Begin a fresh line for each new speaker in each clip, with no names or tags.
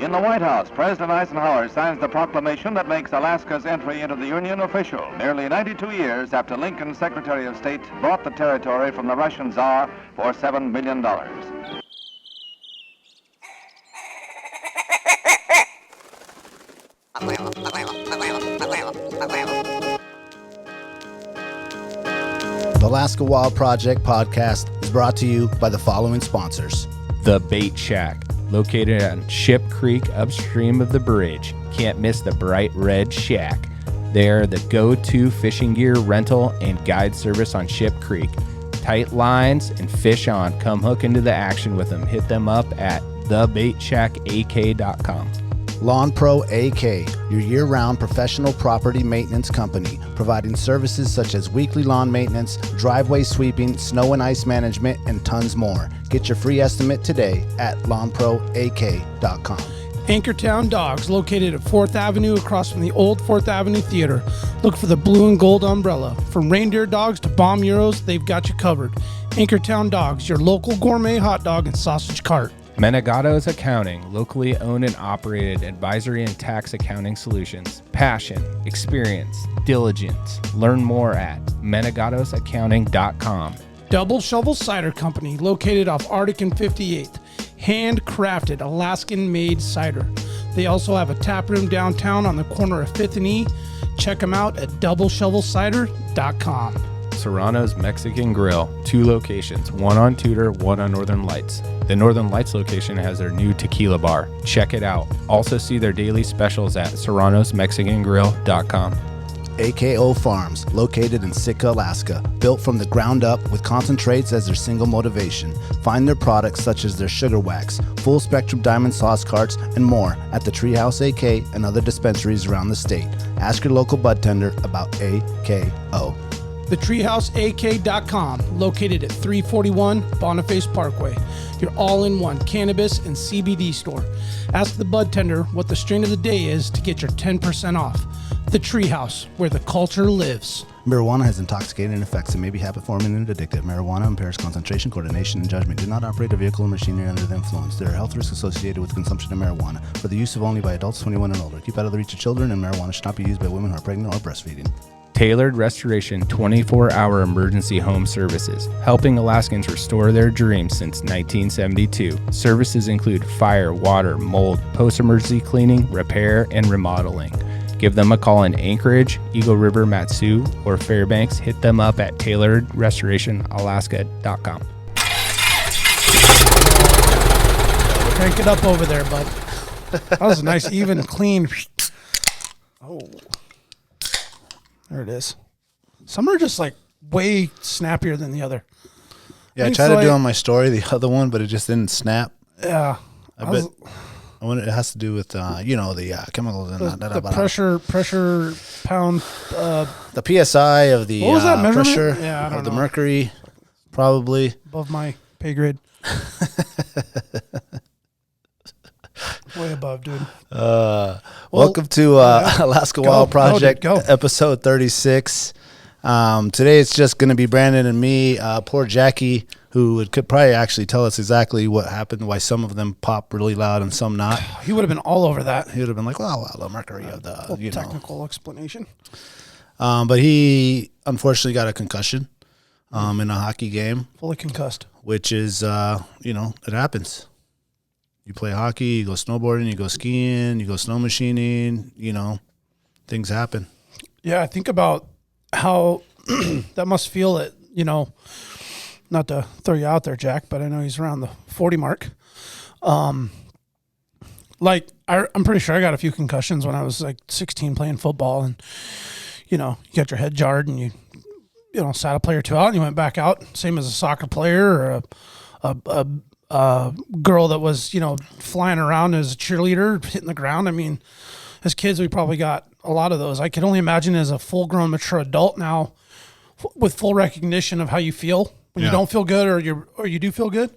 In the White House, President Eisenhower signs the proclamation that makes Alaska's entry into the Union official, nearly 92 years after Lincoln's Secretary of State bought the territory from the Russian Tsar for $7 million.
The Alaska Wild Project podcast is brought to you by the following sponsors.
The Bait Shack, located on Ship Creek upstream of the bridge. Can't miss the bright red shack. They're the go-to fishing gear rental and guide service on Ship Creek. Tight lines and fish on. Come hook into the action with them. Hit them up at thebaitshackak.com.
Lawn Pro AK, your year-round professional property maintenance company, providing services such as weekly lawn maintenance, driveway sweeping, snow and ice management, and tons more. Get your free estimate today at lawnproak.com.
Anchortown Dogs, located at 4th Avenue across from the old 4th Avenue Theater. Look for the blue and gold umbrella. From reindeer dogs to bomb euros, they've got you covered. Anchortown Dogs, your local gourmet hot dog and sausage cart.
Menegato's Accounting, locally owned and operated advisory and tax accounting solutions. Passion, experience, diligence. Learn more at menegatosaccounting.com.
Double Shovel Cider Company, located off Arctic and 58th. Handcrafted, Alaskan-made cider. They also have a tap room downtown on the corner of 5th and E. Check them out at doubleshovelcider.com.
Serrano's Mexican Grill, 2 locations, one on Tudor, one on Northern Lights. The Northern Lights location has their new tequila bar. Check it out. Also see their daily specials at serranosmexicangrill.com.
AKO Farms, located in Sitka, Alaska, built from the ground up with concentrates as their single motivation. Find their products such as their sugar wax, full spectrum diamond sauce carts, and more at the Treehouse AK and other dispensaries around the state. Ask your local bud tender about AKO.
TheTreehouseAK.com, located at 341 Boniface Parkway. Your all-in-one cannabis and CBD store. Ask the bud tender what the strain of the day is to get your 10% off. The Treehouse, where the culture lives.
Marijuana has intoxicating effects and may be habit-forming and addictive. Marijuana impairs concentration, coordination, and judgment. Do not operate a vehicle or machinery under the influence. There are health risks associated with consumption of marijuana. For the use of only by adults 21 and older. Keep out of the reach of children, and marijuana should not be used by women who are pregnant or breastfeeding.
Tailored Restoration 24-hour emergency home services, helping Alaskans restore their dreams since 1972. Services include fire, water, mold, post-emergency cleaning, repair, and remodeling. Give them a call in Anchorage, Eagle River, Matsu, or Fairbanks. Hit them up at tailoredrestorationalaska.com.
Crank it up over there, bud. That was a nice, even, clean. Oh. There it is. Some are just like way snappier than the other.
Yeah, I tried to do on my story the other one, but it just didn't snap.
Yeah.
I wonder it has to do with the chemicals and
the pressure pound.
The PSI of the
what was that measurement?
pressure
Yeah, I don't
of the
know.
mercury, probably
Above my pay grade. Way above, dude.
Welcome to Alaska Wild Project,
go.
episode 36. Today it's just going to be Brandon and me. Poor Jackie, who could probably actually tell us exactly what happened, why some of them pop really loud and some not.
He would have been all over that.
He would have been like, well, the mercury of the,
technical explanation.
But he unfortunately got a concussion in a hockey game.
Fully concussed.
Which is, it happens. You play hockey, you go snowboarding, you go skiing, you go snow machining, things happen.
Yeah, I think about how that must feel at, not to throw you out there, Jack, but I know he's around the 40 mark. I'm pretty sure I got a few concussions when I was like 16 playing football, and, you got your head jarred and you sat a player or two out and you went back out, same as a soccer player or a girl that was, flying around as a cheerleader, hitting the ground. I mean, as kids, we probably got a lot of those. I can only imagine as a full-grown, mature adult now with full recognition of how you feel when you don't feel good or you do feel good,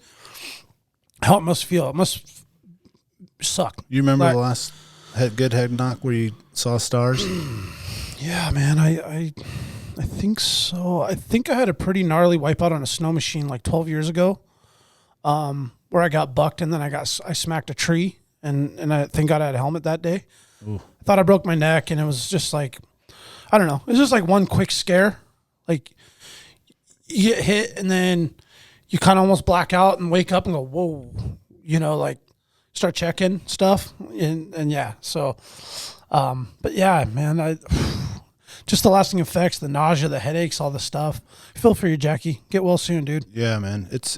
how it must feel. It must suck.
You remember the last good head knock where you saw stars?
Yeah, man, I think so. I think I had a pretty gnarly wipeout on a snow machine like 12 years ago. Where I got bucked and then I smacked a tree and I thank God I had a helmet that day.
Ooh.
I thought I broke my neck, and it was just like, I don't know. It was just like one quick scare. Like, you get hit, and then you kind of almost black out and wake up and go, whoa, like start checking stuff. And yeah, so, but yeah, man, just the lasting effects, the nausea, the headaches, all the stuff. I feel for you, Jackie. Get well soon, dude.
Yeah, man. It's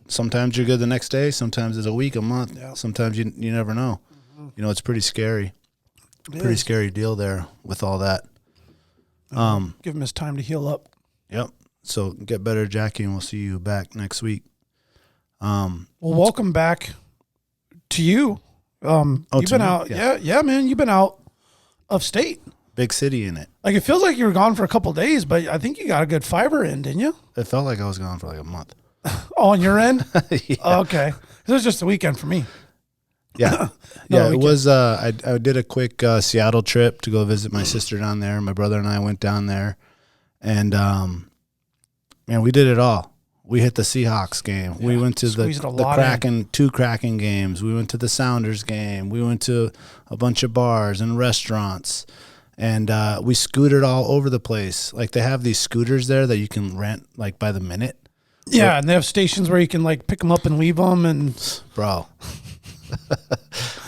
sometimes you're good the next day. Sometimes it's a week, a month. Yeah. Sometimes you never know. Mm-hmm. It's pretty scary. Pretty scary deal there with all that.
Give him his time to heal up.
Yep. So get better, Jackie, and we'll see you back next week.
Well, welcome back to you. You've been out. Yeah, man. You've been out of state.
Big city in it.
Like, it feels like you were gone for a couple of days, but I think you got a good fiber in, didn't you?
It felt like I was gone for like a month.
Oh, on your end?
Yeah.
Oh, okay. It was just a weekend for me.
Yeah. Yeah, it was. I did a quick Seattle trip to go visit my sister down there. My brother and I went down there, and man, we did it all. We hit the Seahawks game. Yeah, we went to the Kraken, 2 Kraken games. We went to the Sounders game. We went to a bunch of bars and restaurants, and we scooted all over the place. Like, they have these scooters there that you can rent like by the minute.
Yeah, and they have stations where you can like pick them up and leave them. And
bro,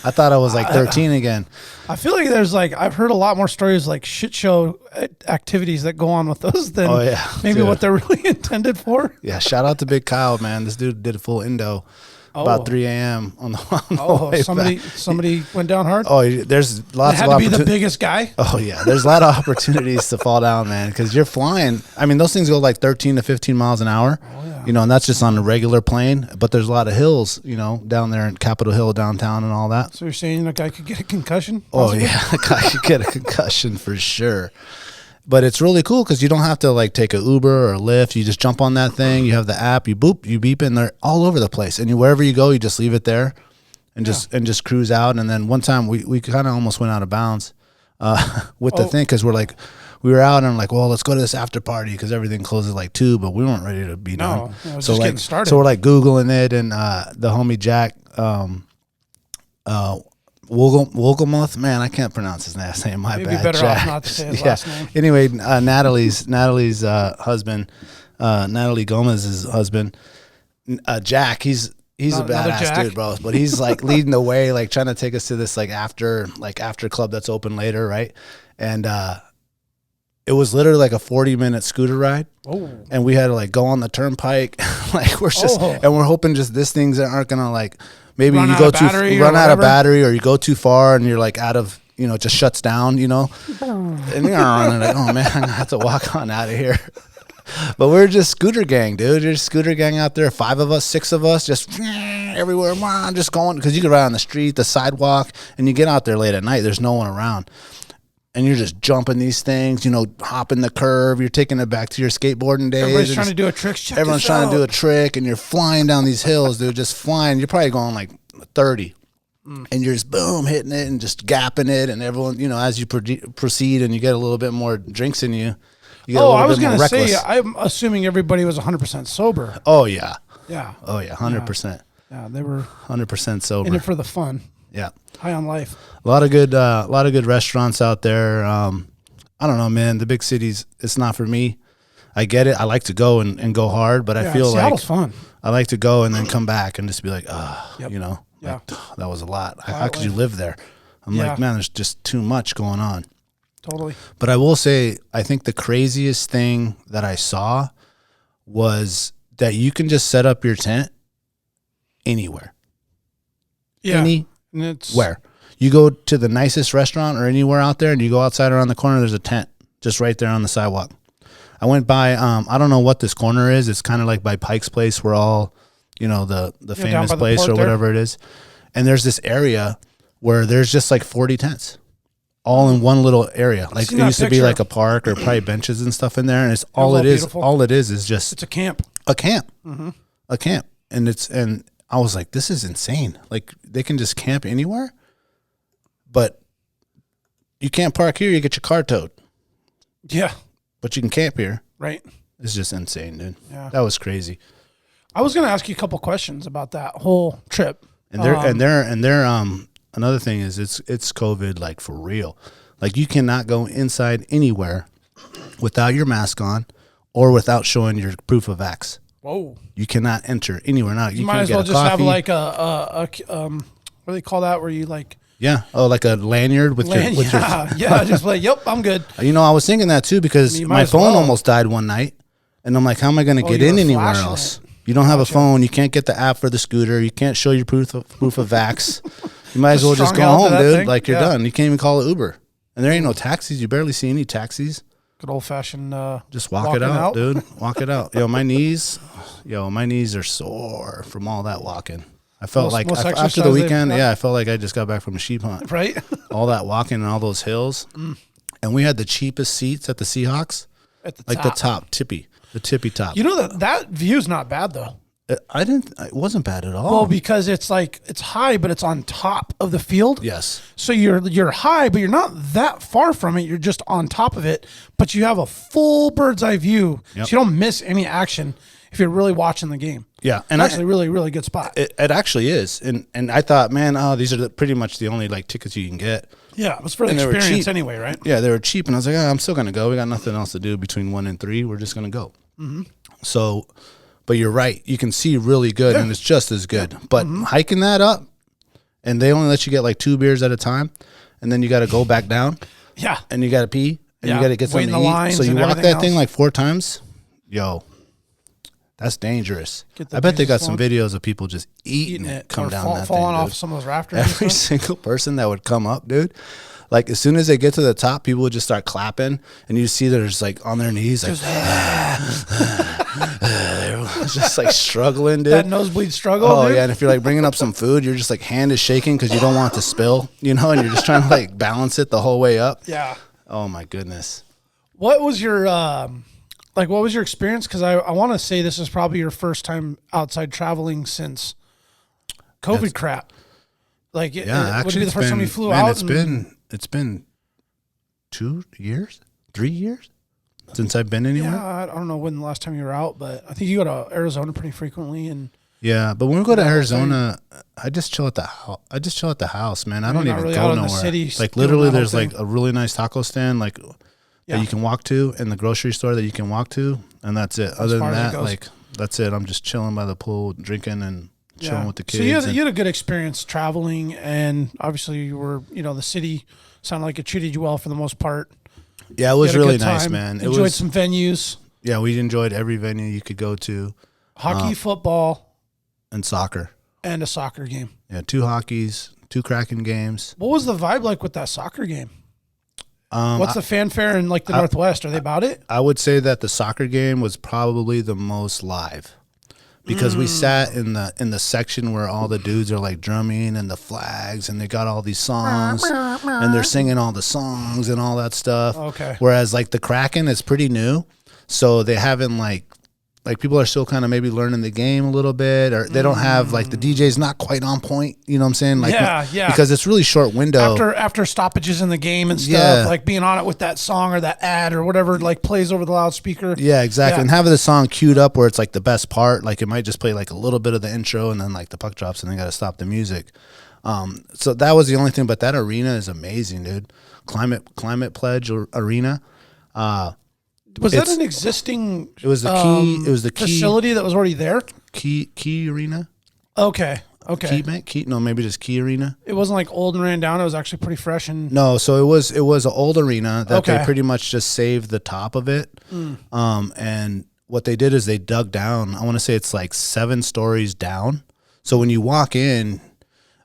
I thought I was like 13 again.
I feel like there's like, I've heard a lot more stories like shit show activities that go on with those than maybe what they're really intended for.
Yeah, shout out to Big Kyle, man. This dude did a full indo about 3 a.m. on the way
somebody went down hard?
Oh, there's lots of opportunities.
Had to be the biggest guy?
Oh, yeah. There's a lot of opportunities to fall down, man, because you're flying. I mean, those things go like 13 to 15 miles an hour. Oh, yeah. And that's just on a regular plane. But there's a lot of hills, down there in Capitol Hill downtown and all that.
So you're saying a guy could get a concussion?
Possibly? Oh, yeah. A guy could get a concussion for sure. But it's really cool because you don't have to like take a Uber or a Lyft. You just jump on that thing. You have the app. You beep, and they're all over the place. And wherever you go, you just leave it there, and just cruise out. And then one time we kind of almost went out of bounds with the thing because we were out and I'm like, well, let's go to this after party because everything closes like 2, but we weren't ready to be done.
No, so just getting started.
So we're like Googling it, and the homie Jack. Wolgamoth, man, I can't pronounce his last name. My bad.
Maybe better
Jack.
off not to say his last name.
Anyway, Natalie's husband, Natalie Gomez's husband, Jack. He's a badass dude, bro. But he's like leading the way, like trying to take us to this after club that's open later, right? And it was literally like a 40-minute scooter ride. Oh. And we had to like go on the turnpike, and we're hoping just these things aren't gonna like. Maybe you go run out of battery, or you go too far and you're like out of, it just shuts down, and you're like, oh man, I'm gonna have to walk on out of here. But we're just scooter gang, dude. You're just scooter gang out there, 5 of us, 6 of us, just everywhere, just going, because you can ride on the street, the sidewalk, and you get out there late at night, there's no one around. And you're just jumping these things, hopping the curve. You're taking it back to your skateboarding days.
Everybody's trying to do a trick.
Everyone's trying to do a trick, and you're flying down these hills, dude, just flying. You're probably going like 30. And you're just, boom, hitting it and just gapping it. And everyone, as you proceed and you get a little bit more drinks in you, you get a little bit more reckless. I was going to say,
I'm assuming everybody was 100% sober.
Oh, yeah.
Yeah.
Oh, yeah, 100%.
Yeah, they were
100% sober.
In it for the fun.
Yeah.
High on life.
A lot of good restaurants out there. I don't know, man. The big cities, it's not for me. I get it. I like to go and go hard, but I feel
Seattle's fun.
I like to go and then come back and just be like, that was a lot. How could you live there? I'm like, man, there's just too much going on.
Totally.
But I will say, I think the craziest thing that I saw was that you can just set up your tent anywhere.
Yeah.
Anywhere. You go to the nicest restaurant or anywhere out there and you go outside around the corner, there's a tent just right there on the sidewalk. I went by, I don't know what this corner is. It's kind of like by Pike's Place where all, the famous place or whatever it is. And there's this area where there's just like 40 tents all in one little area. Like it used to be like a park or probably benches and stuff in there. And it's all it is. Beautiful. All it is just.
It's a camp.
A camp.
Mm-hmm.
A camp. And I was like, this is insane. Like they can just camp anywhere. But you can't park here. You get your car towed.
Yeah.
But you can camp here.
Right.
It's just insane, dude.
Yeah.
That was crazy.
I was going to ask you a couple questions about that whole trip.
And they're another thing is it's COVID like for real. Like you cannot go inside anywhere without your mask on or without showing your proof of vax.
Whoa!
You cannot enter anywhere now.
You might as well just have like a what do they call that? Where you like
like a lanyard with your
just like yep, I'm good.
I was thinking that too because my phone almost died one night, and I'm like, how am I going to get in anywhere else? You don't have a phone. You can't get the app for the scooter. You can't show your proof of vax. You might as well just go home, dude. Like you're done. You can't even call it Uber. And there ain't no taxis. You barely see any taxis.
Good old fashioned.
Just walk it out, dude. Walk it out. My knees are sore from all that walking. I felt after the weekend, I felt like I just got back from a sheep hunt.
Right.
All that walking and all those hills. And we had the cheapest seats at the Seahawks.
At the
top. The tippy top.
That view's not bad though.
It wasn't bad at all.
Well, because it's high, but it's on top of the field.
Yes.
So you're high, but you're not that far from it. You're just on top of it, but you have a full bird's eye view.
Yep.
So you don't miss any action if you're really watching the game.
Yeah.
And actually really, really good spot.
It actually is. And I thought, man, these are pretty much the only tickets you can get.
Yeah. It was for the experience anyway, right?
Yeah. They were cheap. And I was like, I'm still going to go. We got nothing else to do between 1 and 3. We're just going to go. Mm-hmm. So, but you're right. You can see really good, and it's just as good. But hiking that up, and they only let you get 2 beers at a time, and then you got to go back down.
Yeah.
And you got to pee, and you got to get something to eat. So you walk that thing 4 times. Yo, that's dangerous. I bet they got some videos of people just eating it, come down that thing,
falling off some of those rafters.
Every single person that would come up, dude. As soon as they get to the top, people would just start clapping, and you see they're just on their knees, just struggling, dude.
That nosebleed struggle.
Oh,
dude.
yeah. And if you're bringing up some food, you're just hand is shaking because you don't want it to spill, and you're just trying to balance it the whole way up.
Yeah.
Oh my goodness.
What was your what was your experience? Because I want to say this is probably your first time outside traveling since COVID crap.
Actually,
would it be the first time you flew out?
It's been 2 years, 3 years since I've been anywhere.
Yeah, I don't know when the last time you were out, but I think you go to Arizona pretty frequently. And
yeah, but when we go to Arizona, I just chill at the house. Man. I don't even go nowhere. The city literally, there's a really nice taco stand that you can walk to, and the grocery store that you can walk to, and that's it. Other than that, that's it. I'm just chilling by the pool, drinking and chilling with the kids.
So you had a good experience traveling, and obviously you were, the city sounded like it treated you well for the most part.
Yeah, it was really nice, man.
Enjoyed some venues.
Yeah, we enjoyed every venue you could go to.
Hockey, football.
And soccer.
And a soccer game.
Yeah, 2 hockeys, 2 Kraken games.
What was the vibe like with that soccer game? What's the fanfare in the Northwest? Are they about it?
I would say that the soccer game was probably the most live. Because we sat in the section where all the dudes are drumming and the flags, and they got all these songs and they're singing all the songs and all that stuff.
Okay.
Whereas the Kraken is pretty new, so they haven't people are still kind of maybe learning the game a little bit, or they don't have the DJ's not quite on point. You know what I'm saying?
Yeah.
Because it's really short window
after stoppages in the game and stuff, being on it with that song or that ad or whatever plays over the loudspeaker.
Yeah, exactly. Yeah. And having the song queued up where it's the best part, it might just play a little bit of the intro and then the puck drops and they got to stop the music. So that was the only thing. But that arena is amazing, dude. Climate Pledge Arena.
Was that an existing?
It was the key. It was the key
facility that was already there.
Key Arena.
Okay.
Key. No, maybe just Key Arena.
It wasn't old and ran down. It was actually pretty fresh and.
No, so it was an old arena that they pretty much just saved the top of it. And what they did is they dug down. I want to say it's 7 stories down. So when you walk in,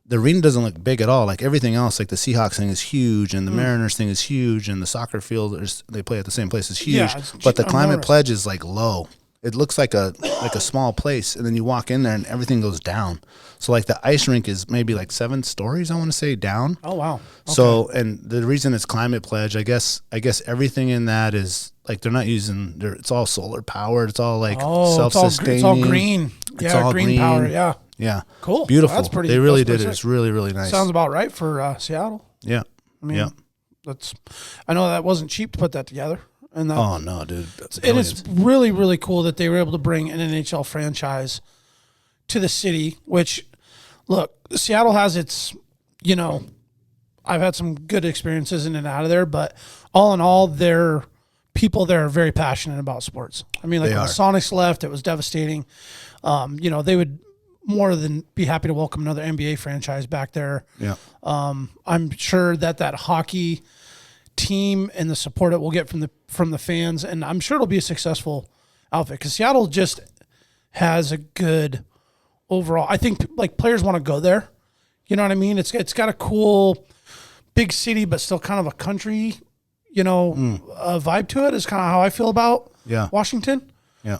the arena doesn't look big at all. Everything else, the Seahawks thing is huge, and the Mariners thing is huge, and the soccer field they play at the same place is huge. Yeah, but the Climate Pledge is low. It looks like a small place, and then you walk in there and everything goes down. So the ice rink is maybe 7 stories, I want to say, down.
Oh wow. Okay.
So and the reason it's Climate Pledge, I guess everything in that is they're not using it's all solar powered. It's all self-sustaining.
It's all green.
It's all
green power. Yeah.
Yeah.
Cool.
Beautiful.
That's pretty.
They really did it. It's really, really nice.
Sounds about right for Seattle.
Yeah.
I mean, I know that wasn't cheap to put that together. And that,
oh no, dude!
And it's really, really cool that they were able to bring an NHL franchise to the city. Which, Look, Seattle has its, I've had some good experiences in and out of there, but all in all, their people there are very passionate about sports. I mean, like when the Sonics left, it was devastating. They would more than be happy to welcome another NBA franchise back there.
Yeah.
I'm sure that hockey team and the support it will get from the fans, and I'm sure it'll be a successful outfit because Seattle just has a good overall. I think like players want to go there. You know what I mean? It's got a cool big city, but still kind of a country, vibe to it is kind of how I feel about Washington.
Yeah.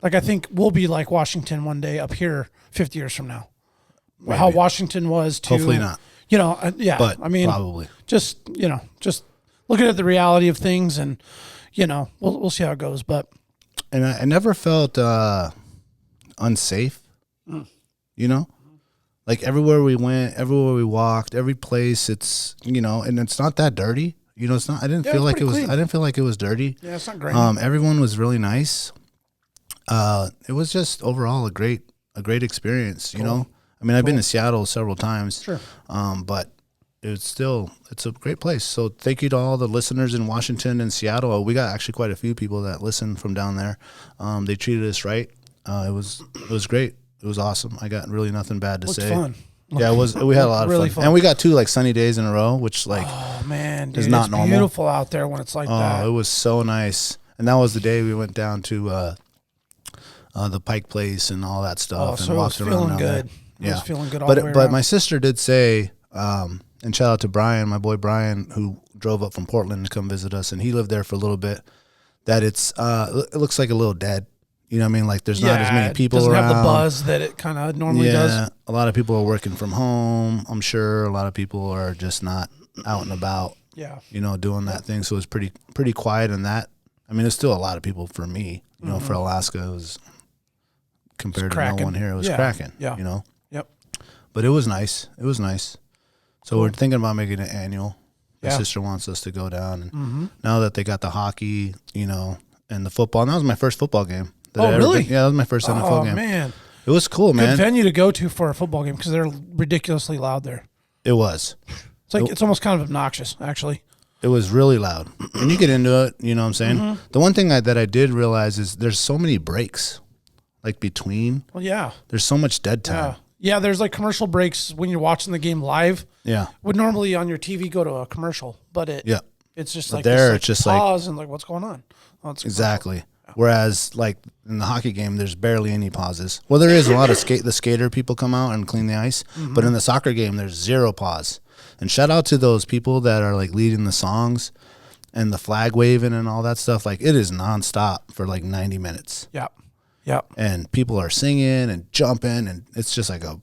Like I think we'll be like Washington one day up here 50 years from now.
Maybe.
How Washington was to
hopefully not.
But I mean,
probably
just looking at the reality of things, and we'll see how it goes. But
I never felt unsafe. Like everywhere we went, everywhere we walked, every place, it's and it's not that dirty. It's not. I didn't feel like it was.
Clean.
I didn't feel like it was dirty.
Yeah, it's not great.
Everyone was really nice. It was just overall a great experience.
Cool.
I mean, I've been to Seattle several times.
Sure.
But it's a great place. So thank you to all the listeners in Washington and Seattle. We got actually quite a few people that listen from down there. They treated us right. It was great. It was awesome. I got really nothing bad to say.
Fun.
Yeah, it was. We had a lot of
really
fun, and we got 2 like sunny days in a row, which
oh man, dude,
is not
it's
normal.
Beautiful out there when it's like that.
Oh, it was so nice, and that was the day we went down to the Pike Place and all that stuff, and walked around down there.
Yeah, it was feeling good all the way around.
But my sister did say, and shout out to Brian, my boy Brian, who drove up from Portland to come visit us, and he lived there for a little bit. That it looks like a little dead. You know what I mean? Like there's not as many people
doesn't
around.
Have the buzz that it kind of normally does.
Yeah, a lot of people are working from home. I'm sure a lot of people are just not out and about.
Yeah,
doing that thing. So it was pretty quiet in that. I mean, there's still a lot of people for me. For Alaska, it was compared to no one here. It was cracking.
Yeah. Yep.
But it was nice. It was nice. So we're thinking about making it annual. My sister wants us to go down, and now that they got the hockey, and the football, and that was my first football game.
Really?
Yeah, that was my first NFL game.
Oh, man.
It was cool, man.
Good venue to go to for a football game because they're ridiculously loud there.
It was.
It's almost kind of obnoxious, actually.
It was really loud. And you get into it, you know what I'm saying? The one thing that I did realize is there's so many breaks, like between.
Well, yeah.
There's so much dead time.
Yeah, there's like commercial breaks when you're watching the game live.
Yeah.
Would normally on your TV go to a commercial, but it's just like
there,
this,
it's just
pause and like, what's going on? Oh, it's
exactly. Yeah. Whereas, like in the hockey game, there's barely any pauses. Well, there is a lot of the skater people come out and clean the ice, but in the soccer game, there's 0 pause. And shout out to those people that are like leading the songs and the flag waving and all that stuff. Like it is nonstop for like 90 minutes.
Yep. Yep.
And people are singing and jumping, and it's just like a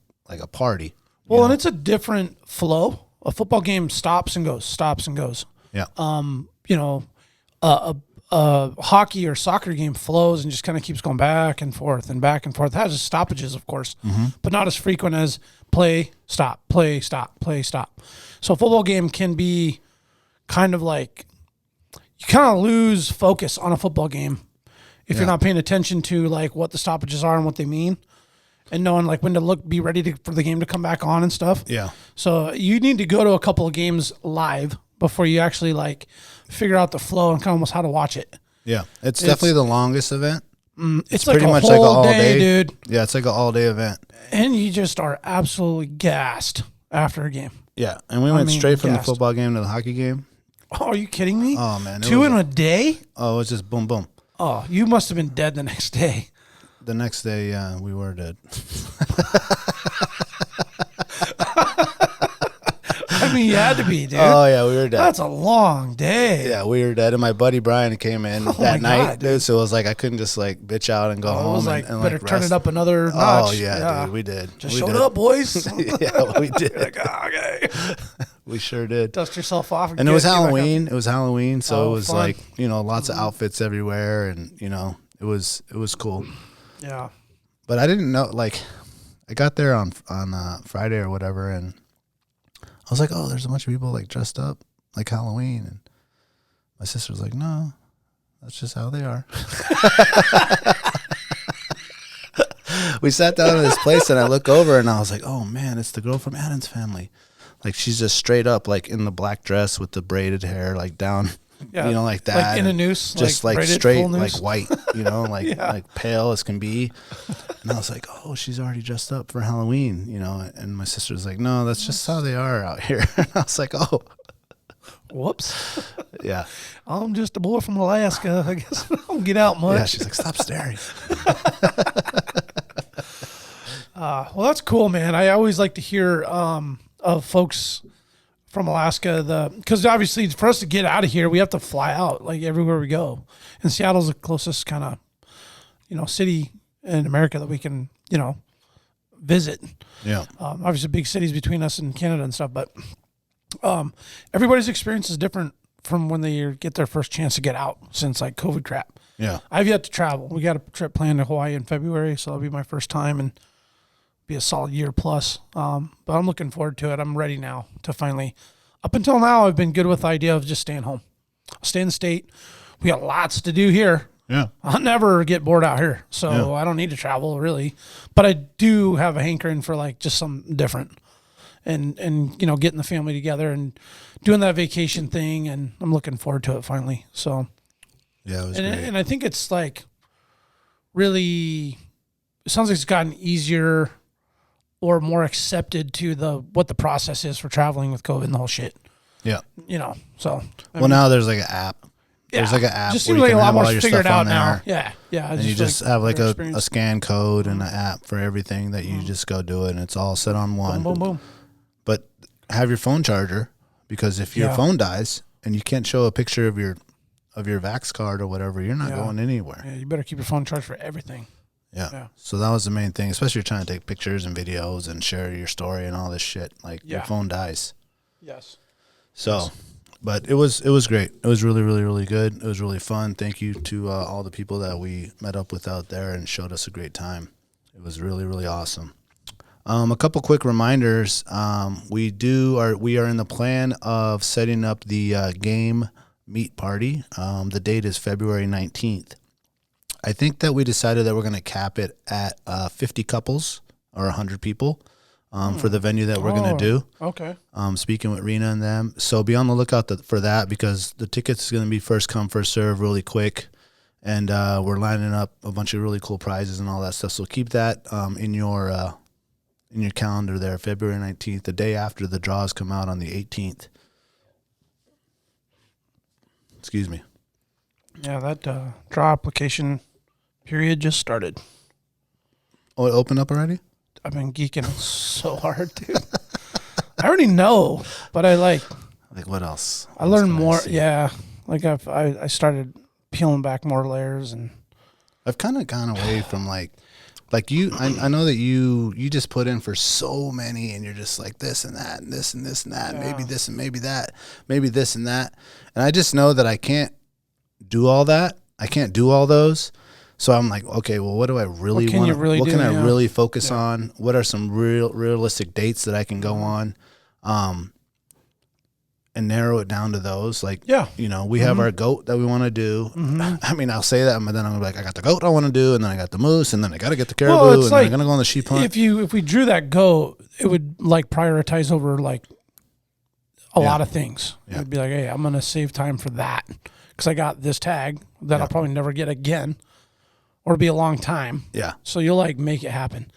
party.
Well, and it's a different flow. A football game stops and goes.
Yeah.
A hockey or soccer game flows and just kind of keeps going back and forth and back and forth. It has its stoppages, of course, but not as frequent as play, stop, play, stop, play, stop. So a football game can be kind of like you kind of lose focus on a football game if you're not paying attention to like what the stoppages are and what they mean, and knowing like when to be ready for the game to come back on and stuff.
Yeah.
So you need to go to a couple of games live before you actually like figure out the flow and kind of almost how to watch it.
Yeah. It's definitely the longest event.
It's like pretty much like an all day, dude.
Yeah, it's like an all day event.
And you just are absolutely gassed after a game.
Yeah. And we went straight from the football game to the hockey game.
Oh, are you kidding me?
Oh, man.
2 in a day?
Oh, it was just boom, boom.
Oh, you must have been dead the next day.
The next day, yeah, we were dead.
I mean, you had to be, dude.
Oh, yeah, we were dead.
That's a long day.
Yeah, we were dead. And my buddy Brian came in that night, dude. So it was like I couldn't just like bitch out and go home.
It was like,
and
better
like
turn it up another notch.
Oh, yeah, dude, we did.
Just showed up, boys.
Yeah, we did.
Like, okay.
We sure did.
Dust yourself off.
And it was Halloween. It was Halloween. So it was
fun.
like, lots of outfits everywhere. And, it was cool.
Yeah.
But I didn't know, like, I got there on Friday or whatever, and I was like, oh, there's a bunch of people, like, dressed up like Halloween. And my sister was like, no, that's just how they are. we sat down in this place, and I look over, and I was like, oh, man, it's the girl from Adam's Family. Like, she's just straight up, like, in the black dress with the braided hair, like, down,
Yeah,
you know, like that.
Like in a noose.
Just, like
braided,
straight,
full noose.
like, white, you know, like,
Yeah.
like pale as can be. And I was like, oh, she's already dressed up for Halloween, you know. And my sister was like, no, that's just how they are out here. And I was like, oh.
Whoops.
Yeah.
I'm just a boy from Alaska. I guess I don't get out much.
Yeah, she's like, stop staring.
Well, that's cool, man. I always like to hear of folks from Alaska, because obviously for us to get out of here, we have to fly out like everywhere we go. And Seattle's the closest kind of, city in America that we can, visit.
Yeah.
Obviously big cities between us and Canada and stuff, but everybody's experience is different from when they get their first chance to get out since like COVID crap.
Yeah.
I've yet to travel. We got a trip planned to Hawaii in February, so that'll be my first time and be a solid year plus. But I'm looking forward to it. I'm ready now to finally. Up until now, I've been good with the idea of just staying home. I'll stay in the state. We got lots to do here.
Yeah.
I'll never get bored out here, so
Yeah.
I don't need to travel really. But I do have a hankering for like just something different, and getting the family together and doing that vacation thing, and I'm looking forward to it finally. So
Yeah, it was great.
and I think it's like really, it sounds like it's gotten easier or more accepted to what the process is for traveling with COVID and the whole shit.
Yeah.
So
Well, now there's like an app. There's like an app
just
where
seems
you
like
can
a lot
have
more
all your
figured
stuff
out
on
now.
there.
Yeah.
And you just have like
your
a
experience.
scan code and an app for everything that you just go do it, and it's all set on one.
Boom, boom, boom.
But have your phone charger, because if your phone dies and you can't show a picture of your Vax card or whatever, you're not going anywhere.
Yeah, you better keep your phone charged for everything.
Yeah. So that was the main thing, especially if you're trying to take pictures and videos and share your story and all this shit. Like your phone dies.
Yes.
So, but it was great. It was really, really, really good. It was really fun. Thank you to all the people that we met up with out there and showed us a great time. It was really, really awesome. A couple quick reminders. We are in the plan of setting up the game meet party. The date is February 19th. I think that we decided that we're going to cap it at 50 couples or 100 people for the venue that we're going to do.
Okay.
Speaking with Rena and them. So be on the lookout for that, because the tickets is going to be first come, first serve really quick. And we're lining up a bunch of really cool prizes and all that stuff. So keep that in your calendar there, February 19th, the day after the draws come out on the 18th. Excuse me.
Yeah, that draw application period just started.
Oh, it opened up already?
I've been geeking so hard, dude. I already know, but I like
what else?
I learned more. Yeah, like I started peeling back more layers, and
I've kind of gone away from like you. I know that you just put in for so many, and you're just like this and that and this and this and that, maybe this and maybe that, maybe this and that, and I just know that I can't do all that. I can't do all those. So I'm like, okay, well, what do I really want? What can I really focus on? What are some realistic dates that I can go on? And narrow it down to those. Like, we have our goat that we want to do. I mean, I'll say that, but then I'm gonna be like, I got the goat I want to do, and then I got the moose, and then I got to get the caribou, and then I'm gonna go on the sheep hunt.
If we drew that goat, it would like prioritize over like a lot of things. It would be like, hey, I'm gonna save time for that because I got this tag that I'll probably never get again, or it'll be a long time.
Yeah.
So you'll like make it happen,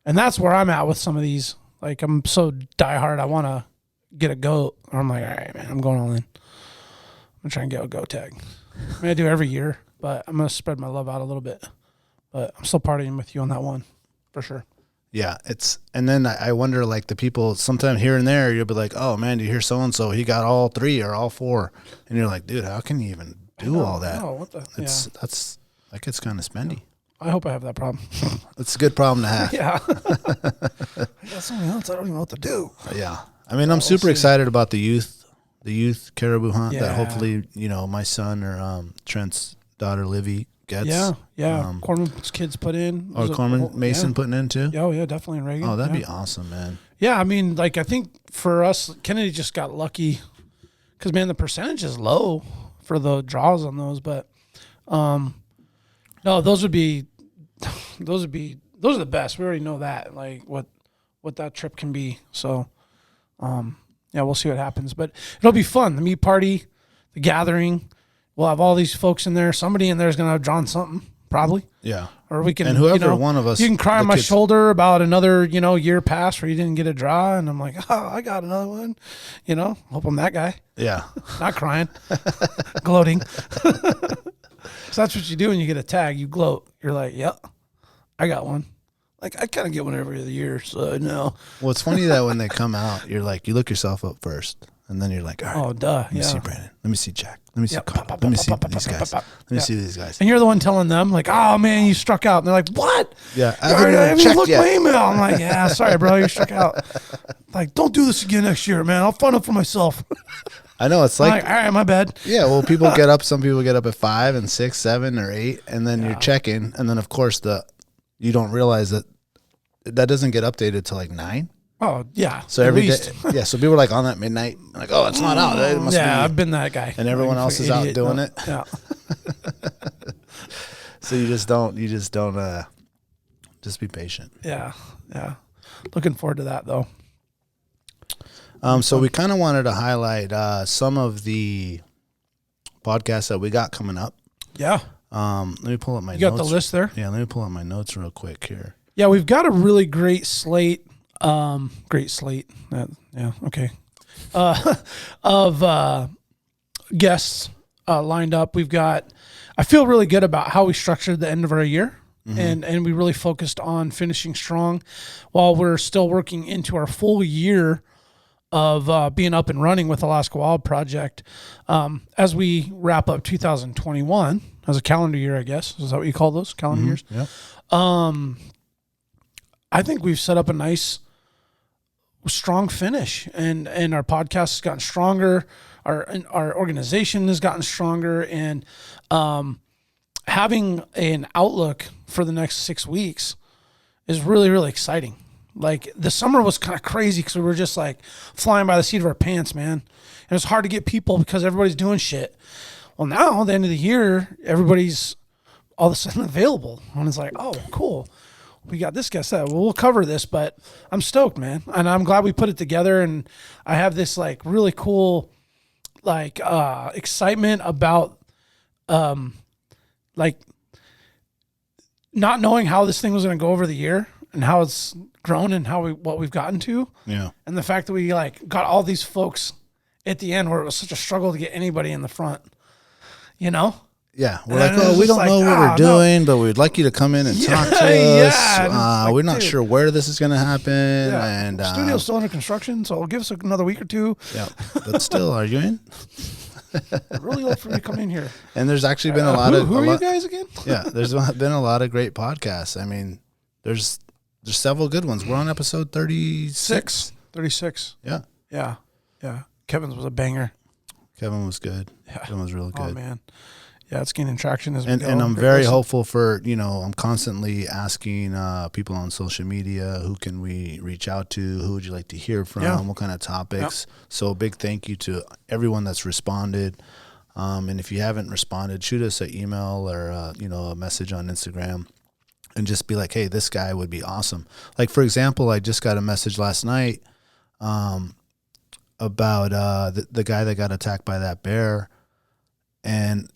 and that's where I'm at with some of these. Like, I'm so diehard, I want to get a goat. I'm like, all right, man, I'm going all in. I'm gonna try and get a goat tag. I mean, I do every year, but I'm gonna spread my love out a little bit. But I'm still partying with you on that one, for sure.
Yeah, and then I wonder, like, the people, sometimes here and there, you'll be like, oh, man, do you hear so-and-so? He got all 3 or all 4. And you're like, dude, how can you even do all that?
What the?
That gets kind of spendy.
I hope I have that problem.
It's a good problem to have.
Yeah. I got something else. I don't even know what to do.
Yeah. I mean, I'm super excited about the youth caribou hunt that hopefully, my son or Trent's daughter, Livy, gets.
Yeah. Corman's kids put in.
Or Corman Mason putting in too?
Oh, yeah, definitely in Reagan.
Oh, that'd be awesome, man.
Yeah, I mean, like, I think for us, Kennedy just got lucky because, man, the percentage is low for the draws on those. But, no, those would be those are the best. We already know that, like what that trip can be. So, yeah, we'll see what happens. But it'll be fun. The meat party, the gathering. We'll have all these folks in there. Somebody in there is going to have drawn something, probably.
Yeah.
Or we can,
and whoever one of us,
you can cry on my shoulder about another, year past where you didn't get a draw. And I'm like, oh, I got another one. Hope I'm that guy.
Yeah.
Not crying, gloating. So that's what you do when you get a tag. You gloat. You're like, yep, I got one. Like, I kind of get one every other year, so no.
Well, it's funny that when they come out, you're like, you look yourself up first, and then you're like, all right.
Oh, duh.
Let me see Brandon. Let me see Jack. Let me see Carl. Let me see these guys. Let me see these guys.
And you're the one telling them, like, oh, man, you struck out. And they're like, what?
Yeah.
I haven't even looked my email. I'm like, yeah, sorry, bro, you struck out. Like, don't do this again next year, man. I'll find it for myself.
I know. It's like,
all right, my bad.
Yeah, well, some people get up at 5 and 6, 7 or 8, and then you're checking. And then, of course, you don't realize that doesn't get updated till like 9.
Oh, yeah.
So every day, so people are like on that midnight, like, oh, it's not out. It must be.
I've been that guy.
And everyone else is out doing it.
Yeah.
So you just don't, just be patient.
Yeah. Yeah. Looking forward to that, though.
So we kind of wanted to highlight some of the podcasts that we got coming up.
Yeah.
Let me pull up my notes.
You got the list there?
Yeah, let me pull up my notes real quick here.
Yeah, we've got a really great slate. Great slate. Okay. Of guests lined up. I feel really good about how we structured the end of our year. Mm-hmm. And we really focused on finishing strong while we're still working into our full year of being up and running with Alaska Wild Project. As we wrap up 2021 as a calendar year, I guess. Is that what you call those, calendar years?
Yep.
I think we've set up a nice, strong finish, and our podcast has gotten stronger. Our organization has gotten stronger, and having an outlook for the next 6 weeks is really, really exciting. Like, the summer was kind of crazy because we were just like flying by the seat of our pants, man. And it was hard to get people because everybody's doing shit. Well, now at the end of the year, everybody's all of a sudden available, and it's like, oh, cool. We got this guest that we'll cover this, but I'm stoked, man. And I'm glad we put it together. And I have this like really cool, like, excitement about, like, not knowing how this thing was going to go over the year and how it's grown and what we've gotten to.
Yeah.
And the fact that we like got all these folks at the end where it was such a struggle to get anybody in the front,
Yeah, we're like, oh, we don't know what we're doing, but we'd like you to come in and talk to us. We're not sure where this is going to happen. Yeah. And
the studio's still under construction, so give us another week or two.
Yeah, but still, are you in?
I'd really love for you to come in here.
And there's actually been a lot of...
Who are you guys again?
Yeah, there's been a lot of great podcasts. I mean, there's several good ones. We're on episode 36.
36.
Yeah.
Yeah. Yeah. Kevin's was a banger.
Kevin was good.
Yeah.
Kevin was real good.
Oh, man. Yeah, it's gaining traction as we go.
And I'm very hopeful for, I'm constantly asking people on social media, who can we reach out to? Who would you like to hear from? Yeah. What kind of topics? Yeah. So a big thank you to everyone that's responded. And if you haven't responded, shoot us an email or, a message on Instagram and just be like, hey, this guy would be awesome. Like, for example, I just got a message last night about the guy that got attacked by that bear. And,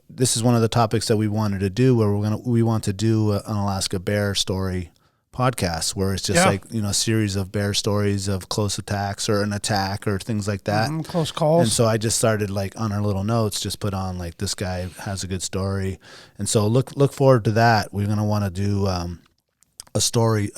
this is one of the topics that we wanted to do, where we want to do an Alaska bear story podcast, where it's just like, a series of bear stories of close attacks or an attack or things like that.
Close calls.
And so I just started, like, on our little notes, just put on, like, this guy has a good story. And so look forward to that. We're going to want to do a story,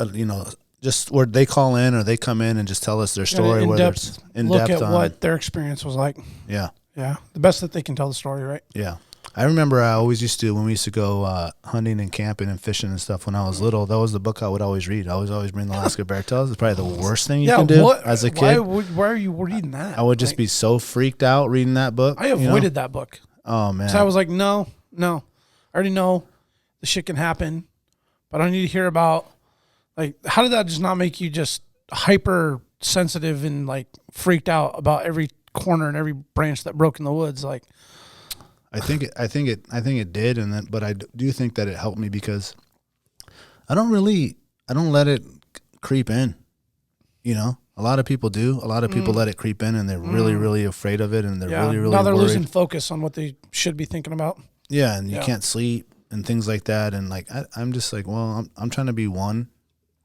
just where they call in or they come in and just tell us their story.
In
depth
look at what their experience was like.
Yeah.
Yeah, the best that they can tell the story, right?
Yeah. I remember I always used to, when we used to go hunting and camping and fishing and stuff when I was little, that was the book I would always read. I was always reading the Alaska Bear Tales. It's probably the worst thing you can do as a kid.
Why are you reading that?
I would just be so freaked out reading that book.
I avoided that book.
Oh, man.
So I was like, no. I already know the shit can happen, but I need to hear about, like, how did that just not make you just hyper sensitive and, like, freaked out about every corner and every branch that broke in the woods? Like,
I think it did, but I do think that it helped me because I don't let it creep in. You know, a lot of people do. A lot of people let it creep in, and they're really, really afraid of it, and they're really, really
now they're
worried.
losing focus on what they should be thinking about.
Yeah, and you can't sleep and things like that. And like I'm just like, well, I'm trying to be one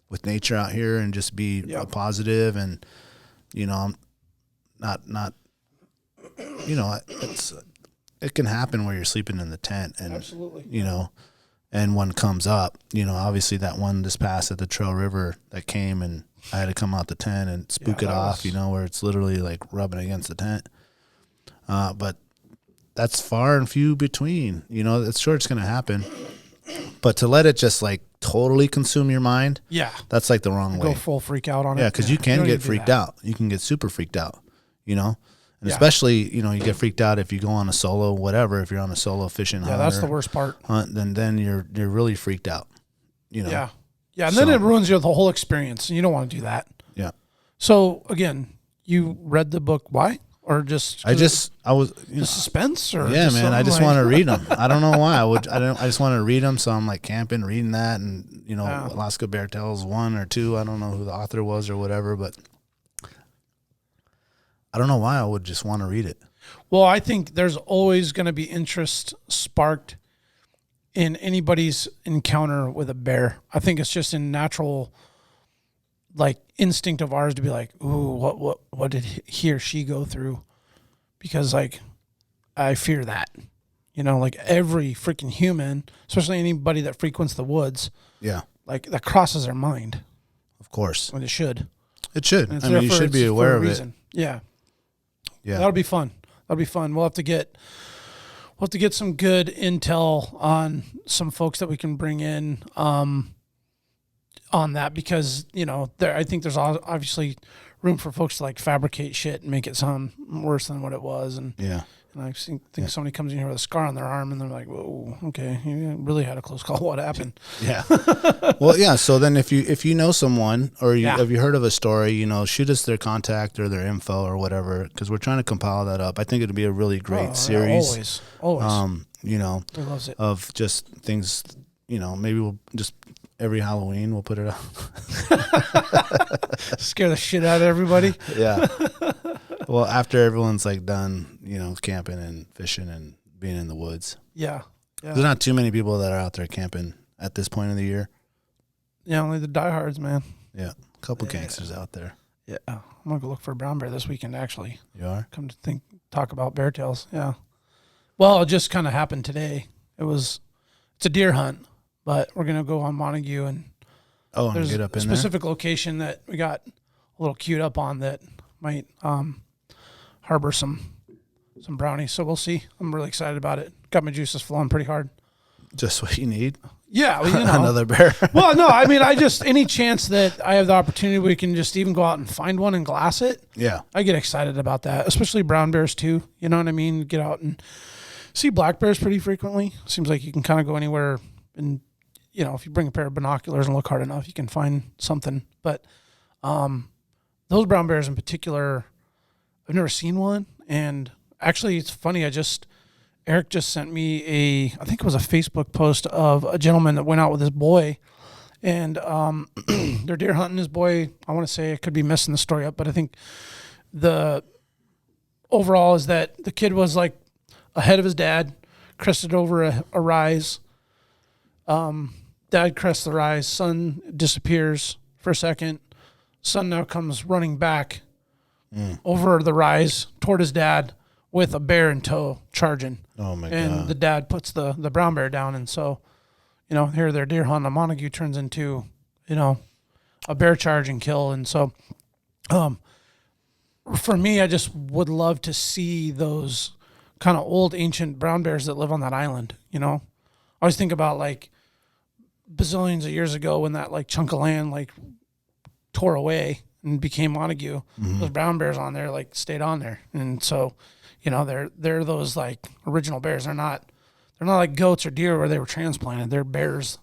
with nature out here and just be positive, and you know, I'm not. You know, it can happen where you're sleeping in the tent, and
absolutely,
you know, and one comes up. You know, obviously that one this past at the Trail River that came, and I had to come out the tent and spook it off. You know, where it's literally like rubbing against the tent. But that's far and few between. You know, it's sure it's going to happen, but to let it just like totally consume your mind, that's like the wrong way.
Go full freak out on it.
Yeah, because you can get freaked out. You can get super freaked out. You know. And especially, you know, you get freaked out if you go on a solo, whatever. If you're on a solo fishing hunt,
that's the worst part.
Hunt, then you're really freaked out. You know.
And then it ruins the whole experience, and you don't want to do that.
Yeah.
So again, you read the book? Why? Or just
I was
the suspense, or
man. I just want to read them. I don't know why. I just want to read them. So I'm like camping, reading that, and you know, Alaska Bear Tales 1 or 2. I don't know who the author was or whatever, but I don't know why I would just want to read it.
Well, I think there's always going to be interest sparked in anybody's encounter with a bear. I think it's just a natural, like, instinct of ours to be like, ooh, what did he or she go through? Because, like, I fear that. You know, like every freaking human, especially anybody that frequents the woods, like that crosses their mind.
Of course.
And it should.
It should. I mean, you should be aware of it.
Yeah.
Yeah.
That'll be fun. We'll have to get some good intel on some folks that we can bring in on that, because, you know, I think there's obviously room for folks to like fabricate shit and make it sound worse than what it was. And I think somebody comes in here with a scar on their arm and they're like, whoa, okay, you really had a close call. What happened?
Yeah. Well, yeah. So then if you know someone, or have you heard of a story, you know, shoot us their contact or their info or whatever, because we're trying to compile that up. I think it'd be a really great series.
Always.
You know,
loves it.
Of just things, you know, maybe we'll just every Halloween we'll put it up.
Scare the shit out of everybody.
Yeah. Well, after everyone's like done, you know, camping and fishing and being in the woods. Yeah. There's not too many people that are out there camping at this point of the year.
Yeah, only the diehards, man.
Yeah. A couple gangsters out there.
Yeah. I'm going to go look for a brown bear this weekend, actually.
You are?
Talk about bear tails. Yeah. Well, it just kind of happened today. It's a deer hunt, but we're going to go on Montague, and there's
get up in
a specific location that we got a little queued up on that might harbor some brownies. So we'll see. I'm really excited about it. Got my juices flowing pretty hard.
Just what you need.
Yeah, well, you know.
Another bear.
Well, no, I mean, any chance that I have the opportunity, we can just even go out and find one and glass it.
Yeah.
I get excited about that, especially brown bears too. You know what I mean? Get out and see black bears pretty frequently. Seems like you can kind of go anywhere, and, you know, if you bring a pair of binoculars and look hard enough, you can find something. But those brown bears in particular, I've never seen one. And actually, it's funny. Eric just sent me I think it was a Facebook post of a gentleman that went out with his boy, and they're deer hunting. His boy, I want to say, I could be messing the story up, but I think the overall is that the kid was like ahead of his dad, crested over a rise. Dad crests the rise. Son disappears for a second. Son now comes running back over the rise toward his dad with a bear in tow charging.
Oh, my God.
And the dad puts the brown bear down. And so, you know, here their deer hunt on Montague turns into, you know, a bear charge and kill. And so for me, I just would love to see those kind of old ancient brown bears that live on that island. You know, I always think about like bazillions of years ago when that like chunk of land like tore away and became Montague. Mm-hmm. Those brown bears on there like stayed on there. And so, you know, they're those like original bears. They're not like goats or deer where they were transplanted. They're bears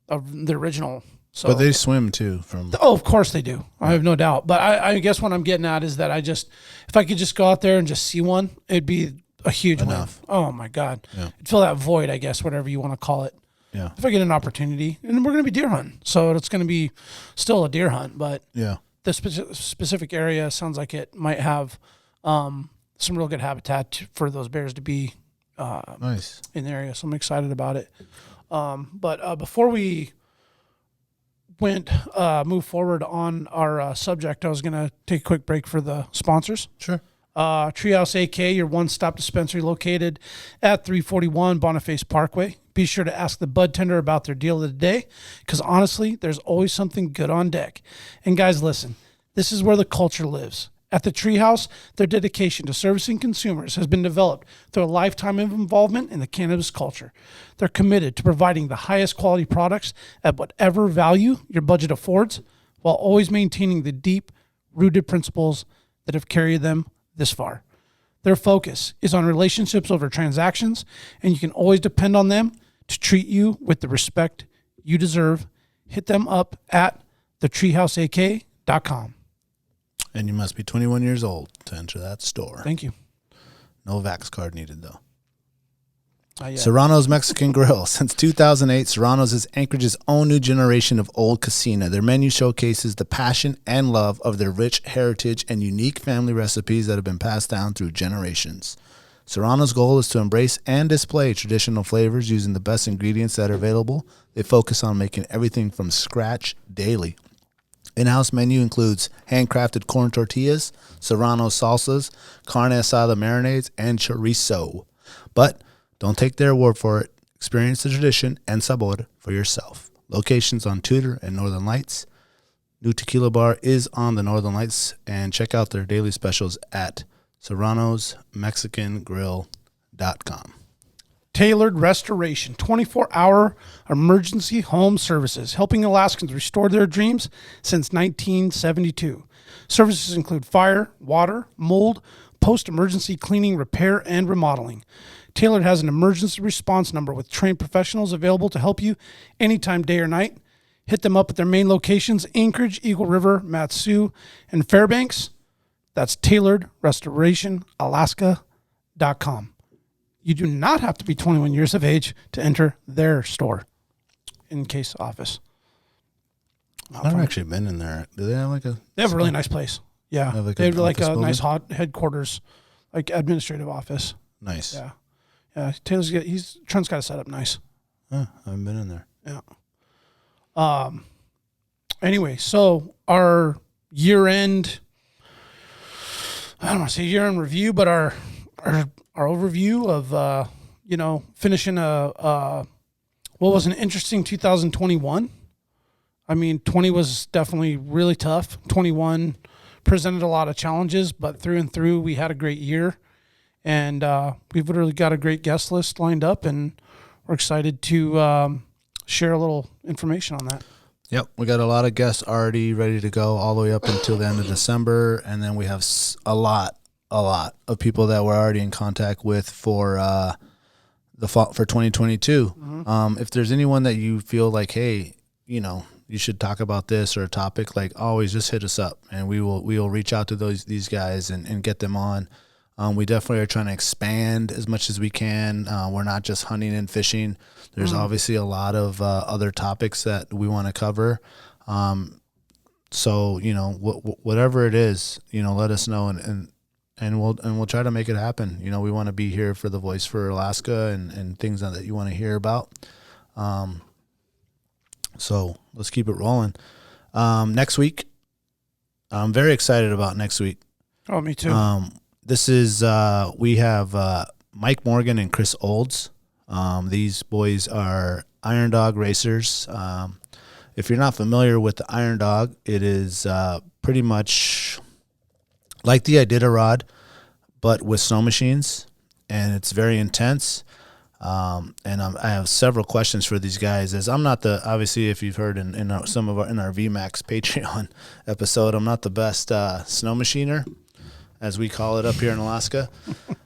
of the original. So,
but they swim too
of course they do. I have no doubt. But I guess what I'm getting at is that if I could just go out there and just see one, it'd be a huge win. Oh my God. Yeah. It'd fill that void, I guess, whatever you want to call it.
Yeah.
if I get an opportunity, and we're going to be deer hunting, so it's going to be still a deer hunt, but
Yeah.
this specific area sounds like it might have some real good habitat for those bears to be
Nice.
in the area. So I'm excited about it. But before we move forward on our subject, I was going to take a quick break for the sponsors.
Sure.
Treehouse AK, your one-stop dispensary located at 341 Boniface Parkway. Be sure to ask the bud tender about their deal of the day, because honestly, there's always something good on deck. And guys, listen, this is where the culture lives. At the Treehouse, their dedication to servicing consumers has been developed through a lifetime of involvement in the cannabis culture. They're committed to providing the highest quality products at whatever value your budget affords, while always maintaining the deep-rooted principles that have carried them this far. Their focus is on relationships over transactions, and you can always depend on them to treat you with the respect you deserve. Hit them up at thetreehouseak.com.
And you must be 21 years old to enter that store.
Thank you.
No Vax card needed, though.
Yeah.
Serrano's Mexican Grill. Since 2008, Serrano's is Anchorage's own new generation of old casino. Their menu showcases the passion and love of their rich heritage and unique family recipes that have been passed down through generations. Serrano's goal is to embrace and display traditional flavors using the best ingredients that are available. They focus on making everything from scratch daily. In-house menu includes handcrafted corn tortillas, Serrano salsas, carne asada marinades, and chorizo. But don't take their word for it. Experience the tradition and sabor for yourself. Locations on Tudor and Northern Lights. New Tequila Bar is on the Northern Lights, and check out their daily specials at serranosmexicangrill.com.
Tailored Restoration, 24-hour emergency home services, helping Alaskans restore their dreams since 1972. Services include fire, water, mold, post-emergency cleaning, repair, and remodeling. Tailored has an emergency response number with trained professionals available to help you anytime, day or night. Hit them up at their main locations, Anchorage, Eagle River, Matsu, and Fairbanks. That's tailoredrestorationalaska.com. You do not have to be 21 years of age to enter their store. In case office.
I've never actually been in there. Do they have like a...
They have a really nice place. Yeah.
They have like
they have like a
building?
nice hot headquarters, like administrative office.
Nice.
Yeah. Yeah. Trent's got it set up nice.
Huh, I haven't been in there.
Yeah. Anyway, so our year-end, I don't want to say year-end review, but our overview of, finishing what was an interesting 2021. I mean, 20 was definitely really tough. 21 presented a lot of challenges, but through and through, we had a great year. And we've literally got a great guest list lined up, and we're excited to share a little information on that.
Yep, we got a lot of guests already ready to go all the way up until the end of December, and then we have a lot of people that we're already in contact with for the fall for 2022. Mm-hmm. If there's anyone that you feel like, hey, you should talk about this or a topic, like always, just hit us up, and we will reach out to these guys and get them on. We definitely are trying to expand as much as we can. We're not just hunting and fishing. There's obviously a lot of other topics that we want to cover. So whatever it is, let us know, and we'll try to make it happen. We want to be here for the Voice for Alaska and things that you want to hear about. So let's keep it rolling. Next week, I'm very excited about next week.
Oh, me too.
This is, we have Mike Morgan and Chris Olds. These boys are Iron Dog racers. If you're not familiar with the Iron Dog, it is pretty much like the Iditarod, but with snow machines, and it's very intense. And I have several questions for these guys. As I'm not obviously, if you've heard in our VMAX Patreon episode, I'm not the best snow machiner, as we call it up here in Alaska.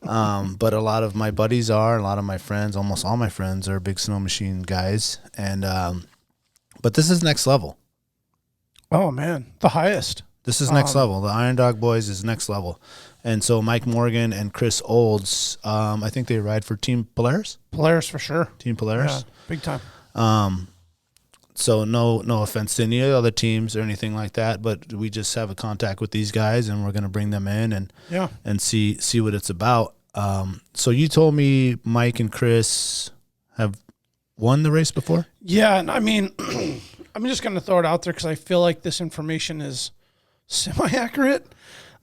But a lot of my buddies are, a lot of my friends, almost all my friends are big snow machine guys. And, but this is next level.
Oh man, the highest.
This is next level. The Iron Dog boys is next level. And so Mike Morgan and Chris Olds, I think they ride for Team Polaris.
Polaris for sure.
Team Polaris.
Yeah, big time.
So no offense to any other teams or anything like that, but we just have a contact with these guys, and we're going to bring them in and see what it's about. So you told me Mike and Chris have won the race before?
Yeah, and I mean, I'm just going to throw it out there because I feel like this information is semi-accurate,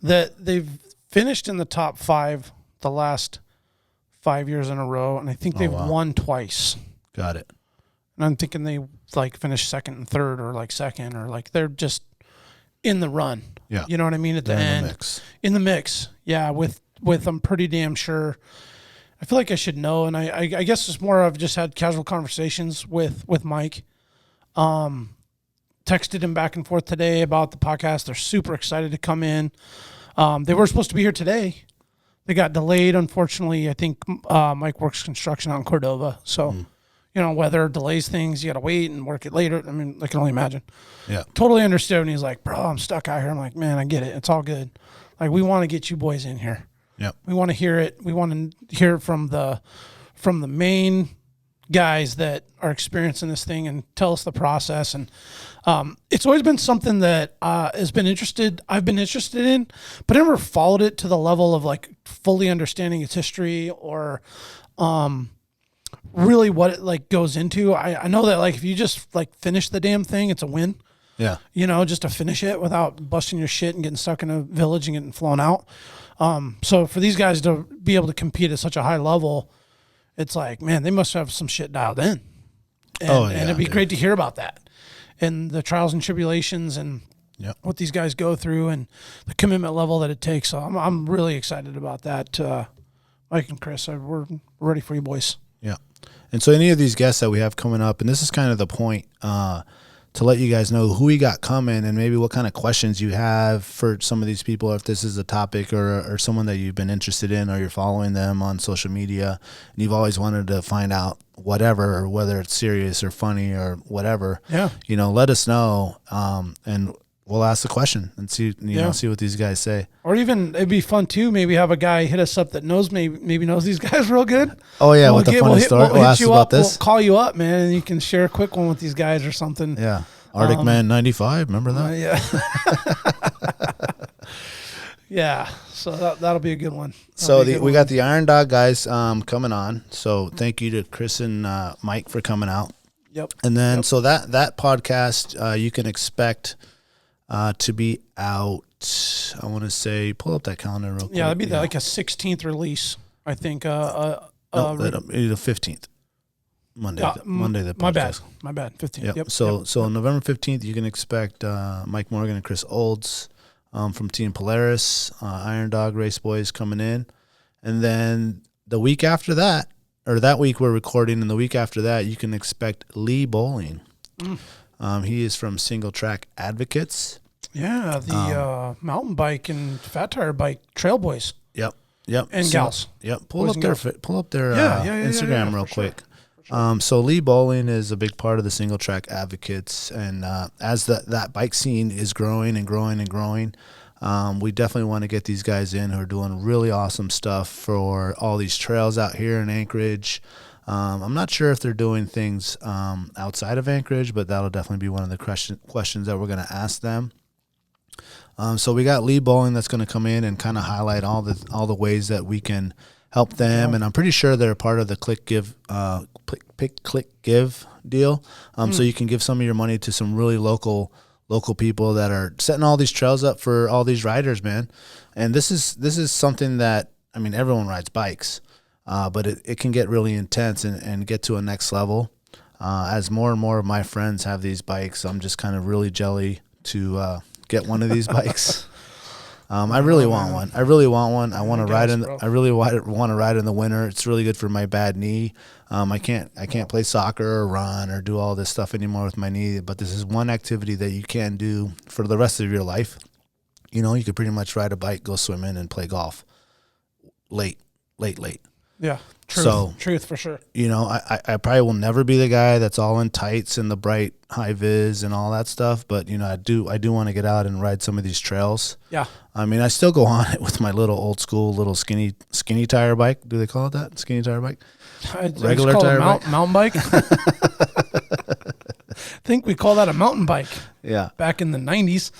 that they've finished in the top 5 the last 5 years in a row, and I think they've won twice.
Got it.
And I'm thinking they like finished second and third, or like second, or like they're just in the run.
Yeah.
You know what I mean? At the end. In the mix. Yeah, with I'm pretty damn sure. I feel like I should know, and I guess it's more I've just had casual conversations with Mike. Texted him back and forth today about the podcast. They're super excited to come in. They were supposed to be here today. They got delayed, unfortunately. I think Mike works construction out in Cordova. So, weather delays things. You got to wait and work it later. I mean, I can only imagine.
Yeah.
Totally understood. And he's like, bro, I'm stuck out here. I'm like, man, I get it. It's all good. Like, we want to get you boys in here.
Yeah.
We want to hear it. We want to hear it from the main guys that are experiencing this thing and tell us the process. And it's always been something that I've been interested in, but I never followed it to the level of like fully understanding its history or really what it like goes into. I know that like if you just like finish the damn thing, it's a win.
Yeah.
Just to finish it without busting your shit and getting stuck in a village and getting flown out. So for these guys to be able to compete at such a high level, it's like, man, they must have some shit dialed in. And it'd be great to hear about that and the trials and tribulations and what these guys go through and the commitment level that it takes. So I'm really excited about that. Mike and Chris, we're ready for you boys.
Yeah. And so any of these guests that we have coming up, and this is kind of the point, to let you guys know who we got coming and maybe what kind of questions you have for some of these people, if this is a topic or someone that you've been interested in or you're following them on social media and you've always wanted to find out whatever, or whether it's serious or funny or whatever, let us know, and we'll ask the question and see what these guys say.
Or even it'd be fun too. Maybe have a guy hit us up that knows maybe knows these guys real good.
Oh yeah, with a funny story. We'll ask about this.
We'll call you up, man, and you can share a quick one with these guys or something.
Yeah, Arctic Man 95. Remember that?
Yeah. Yeah. So that'll be a good one.
We got the Iron Dog guys coming on. So thank you to Chris and Mike for coming out.
Yep.
And then so that podcast you can expect to be out, I want to say, pull up that calendar real quick.
Yeah, that'd be like a 16th release, I think.
The 15th. Monday the podcast.
My bad. 15th. Yep.
So November 15th, you can expect Mike Morgan and Chris Olds from Team Polaris, Iron Dog Race Boys coming in. And then the week after that, or that week we're recording, and the week after that, you can expect Lee Bowling. He is from Single Track Advocates.
Yeah, the mountain bike and fat tire bike trail boys.
Yep.
And gals.
Yep. Pull up their Instagram real quick. Sure. So Lee Bowling is a big part of the Single Track Advocates, and as that bike scene is growing and growing and growing, we definitely want to get these guys in who are doing really awesome stuff for all these trails out here in Anchorage. I'm not sure if they're doing things outside of Anchorage, but that'll definitely be one of the questions that we're going to ask them. So we got Lee Bowling that's going to come in and kind of highlight all the ways that we can help them, and I'm pretty sure they're a part of the click give deal. So you can give some of your money to some really local people that are setting all these trails up for all these riders, man. And this is something that, I mean, everyone rides bikes. But it can get really intense and get to a next level. As more and more of my friends have these bikes, I'm just kind of really jelly to get one of these bikes. I really want one. I want to ride in. I really want to ride in the winter. It's really good for my bad knee. I can't play soccer or run or do all this stuff anymore with my knee. But this is one activity that you can do for the rest of your life. You could pretty much ride a bike, go swimming, and play golf. Late.
Yeah, truth for sure.
I probably will never be the guy that's all in tights and the bright high vis and all that stuff, but I do want to get out and ride some of these trails.
Yeah.
I mean, I still go on it with my little old school skinny tire bike. Do they call it that? Skinny tire bike?
Regular tire bike? Mountain bike? think we call that a mountain bike.
Yeah.
Back in the 90s.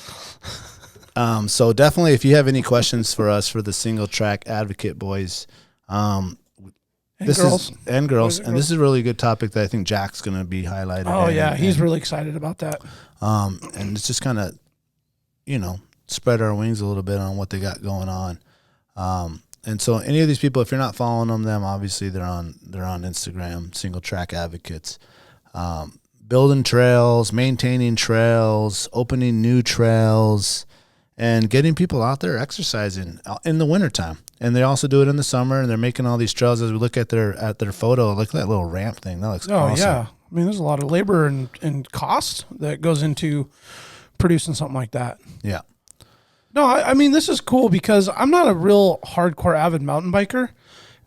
So definitely, if you have any questions for us for the single track advocate boys,
And girls.
This is a really good topic that I think Jack's going to be highlighted.
Oh, yeah. He's really excited about that.
And it's just kind of, spread our wings a little bit on what they got going on. And so any of these people, if you're not following them, obviously they're on Instagram, Single Track Advocates. Building trails, maintaining trails, opening new trails, and getting people out there exercising in the wintertime. And they also do it in the summer, and they're making all these trails. As we look at their photo, look at that little ramp thing. That looks awesome.
Yeah. I mean, there's a lot of labor and cost that goes into producing something like that.
Yeah.
No, I mean, this is cool because I'm not a real hardcore avid mountain biker.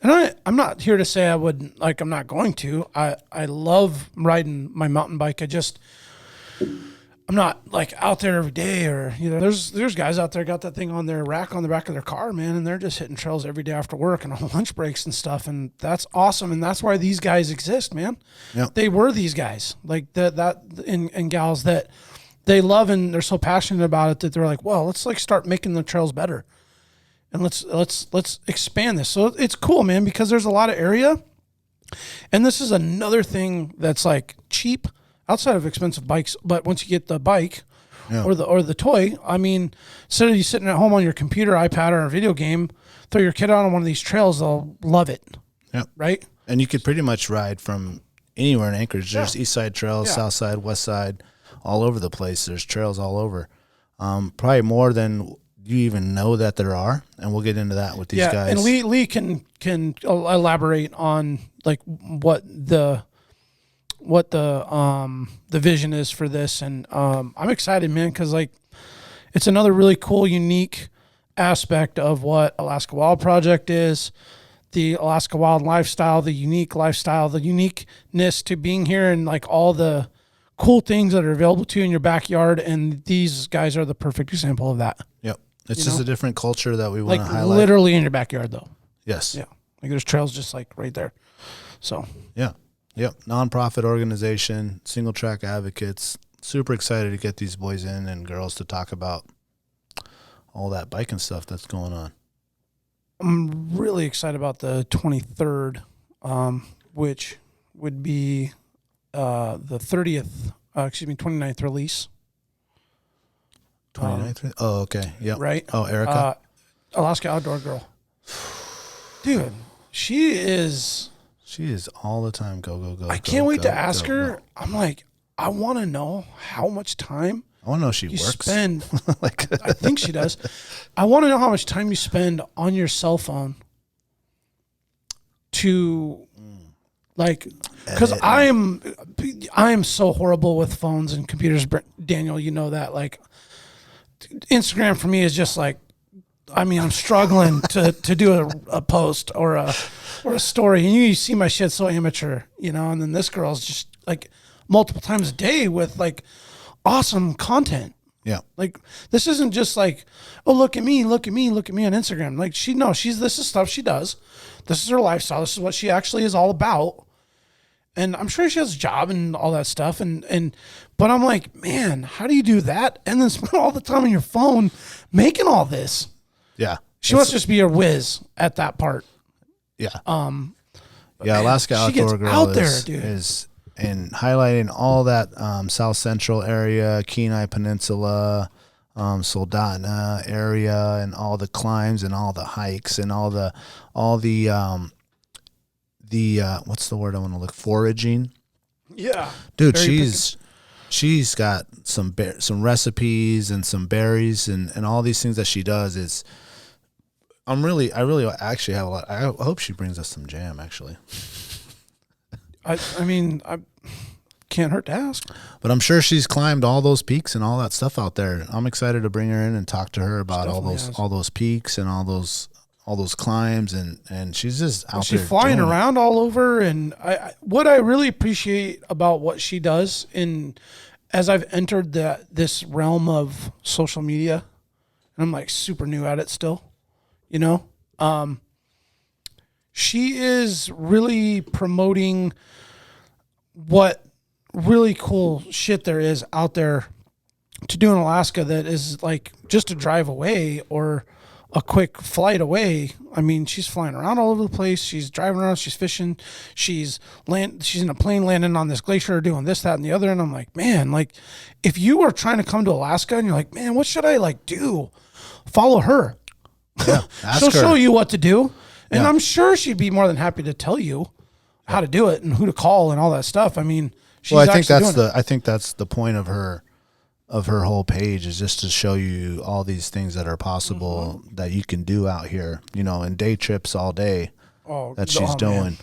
And I'm not here to say I'm not going to. I love riding my mountain bike. I'm not out there every day or, there's guys out there got that thing on their rack on the back of their car, man, and they're just hitting trails every day after work and on lunch breaks and stuff. And that's awesome. And that's why these guys exist, man.
Yep.
They were these guys and gals that they love and they're so passionate about it that they're like, well, let's start making the trails better. And let's expand this. So it's cool, man, because there's a lot of area. And this is another thing that's cheap outside of expensive bikes. But once you get the bike or the toy, I mean, instead of you sitting at home on your computer, iPad, or a video game, throw your kid out on one of these trails, they'll love it.
Yep.
Right?
And you could pretty much ride from anywhere in Anchorage. There's east side trails, south side, west side, all over the place. There's trails all over. Probably more than you even know that there are, and we'll get into that with these guys.
And Lee can elaborate on what the vision is for this, and I'm excited, man, because it's another really cool, unique aspect of what Alaska Wild Project is, the Alaska Wild lifestyle, the unique lifestyle, the uniqueness to being here, and all the cool things that are available to you in your backyard, and these guys are the perfect example of that.
Yep. It's just a different culture that we want to highlight.
Literally in your backyard, though.
Yes.
Yeah. There's trails just right there. So.
Yeah. Yep. Nonprofit organization, Single Track Advocates. Super excited to get these boys in and girls to talk about all that biking stuff that's going on.
I'm really excited about the 23rd, which would be the 29th release.
29th? Oh, okay. Yeah.
Right?
Oh, Erica?
Alaska Outdoor Girl. Dude, she is
all the time go.
I can't wait to ask her. I'm I want to know how much time
I want to know if she works.
Spend. I think she does. I want to know how much time you spend on your cell phone to because I am so horrible with phones and computers. Daniel, you know that. Instagram for me is just I'm struggling to do a post or a story, and you see my shit so amateur, and then this girl's just multiple times a day with awesome content.
Yeah.
This isn't just oh, look at me on Instagram. This is stuff she does. This is her lifestyle. This is what she actually is all about. And I'm sure she has a job and all that stuff. But I'm man, how do you do that? And then spend all the time on your phone making all this.
Yeah.
She must just be a whiz at that part.
Yeah. Alaska Outdoor Girl is and highlighting all that South Central area, Kenai Peninsula, Soldotna area, and all the climbs and all the hikes and all the what's the word I want to look, foraging.
Yeah,
dude, she's got some recipes and some berries and all these things that she does. I really actually have a lot. I hope she brings us some jam. Actually,
I can't hurt to ask.
But I'm sure she's climbed all those peaks and all that stuff out there. I'm excited to bring her in and talk to her about all those peaks and all those climbs, and she's just out there.
She's flying around all over, and what I really appreciate about what she does as I've entered this realm of social media, and I'm super new at it still, she is really promoting what really cool shit there is out there to do in Alaska that is like just a drive away or a quick flight away. I mean, she's flying around all over the place. She's driving around. She's fishing. She's in a plane landing on this glacier, doing this, that, and the other. And I'm like, man, like if you are trying to come to Alaska and you're like, man, what should I like do? Follow her.
Yeah,
She'll show you what to do. And I'm sure she'd be more than happy to tell you how to do it and who to call and all that stuff. I mean, she's
I think that's the point of her whole page, is just to show you all these things that are possible that you can do out here, you know, and day trips all day that she's doing.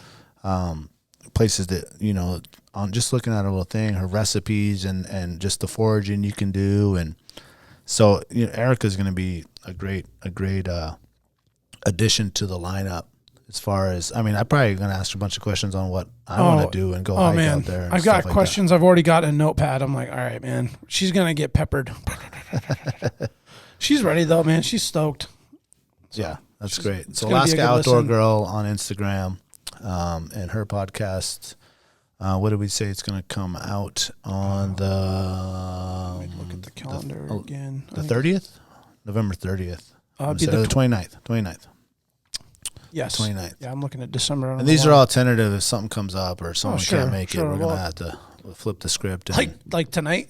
Places that, you know, on just looking at her little thing, her recipes and just the foraging you can do. And so, you know, Erica's going to be a great addition to the lineup. As far as, I mean, I'm probably going to ask her a bunch of questions on what I want to do and go hike out there.
I've got questions. I've already got a notepad. I'm like, all right, man, she's going to get peppered. She's ready though, man. She's stoked. So
yeah, that's great. So Alaska Outdoor Girl on Instagram, and her podcast. What did we say? It's going to come out on the,
let me look at the calendar again.
The 30th? November 30th. The 29th.
Yes.
29th.
Yeah, I'm looking at December.
And these are all tentative. If something comes up or someone can't make it, we're going to have to flip the script. And,
like tonight?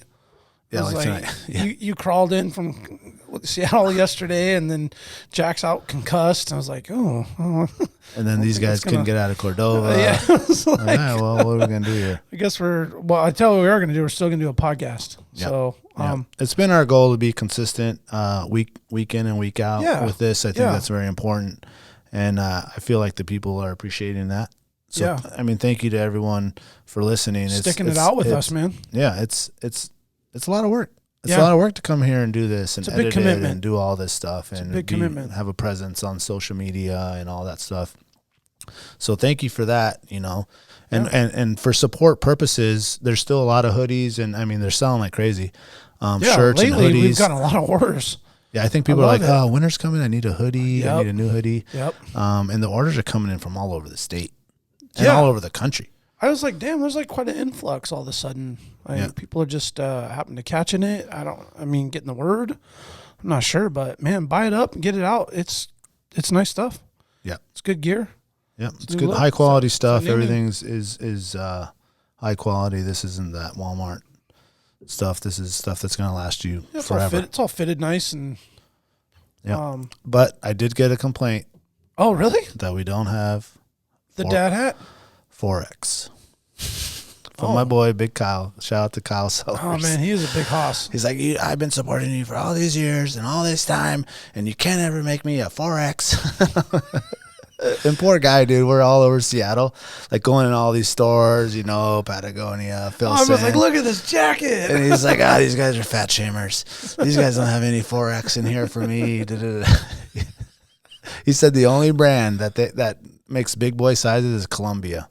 Yeah, like tonight. Yeah.
You crawled in from Seattle yesterday, and then Jack's out concussed. I was like, oh.
And then these guys couldn't get out of Cordova.
Yeah.
Well, what are we going to do here?
I guess I tell you what we are going to do. We're still going to do a podcast.
Yep.
So,
it's been our goal to be consistent week in and week out with this. I think that's very important. And I feel like the people are appreciating that. So, I mean, thank you to everyone for listening.
Sticking it out with us, man.
Yeah, it's a lot of work. It's a lot of work to come here and do this and edit it and do all this stuff and have a presence on social media and all that stuff. So thank you for that, you know. And for support purposes, there's still a lot of hoodies, and I mean, they're selling like crazy. Shirts
lately,
and hoodies.
We've gotten a lot of orders.
Yeah, I think people are like, oh, winter's coming. I need a hoodie. I need a new hoodie.
Yep.
And the orders are coming in from all over the state and all over the country.
I was like, damn, there's like quite an influx all of a sudden. People are just happen to catching it. Getting the word. I'm not sure, but man, buy it up and get it out. It's nice stuff.
Yeah.
It's good gear.
Yeah. It's good, high quality stuff. Everything's is high quality. This isn't that Walmart stuff. This is stuff that's going to last you forever.
It's all fitted nice and.
Yeah. But I did get a complaint.
Oh, really?
That we don't have
the dad hat
4X from my boy Big Kyle. Shout out to Kyle Sellers.
Oh man, he is a big hoss.
He's like, I've been supporting you for all these years and all this time, and you can't ever make me a 4X. And poor guy, dude. We're all over Seattle, like going in all these stores, you know, Patagonia, Filson.
I was like, look at this jacket.
And he's like, these guys are fat shamers. These guys don't have any 4X in here for me. He said the only brand that makes big boy sizes is Columbia.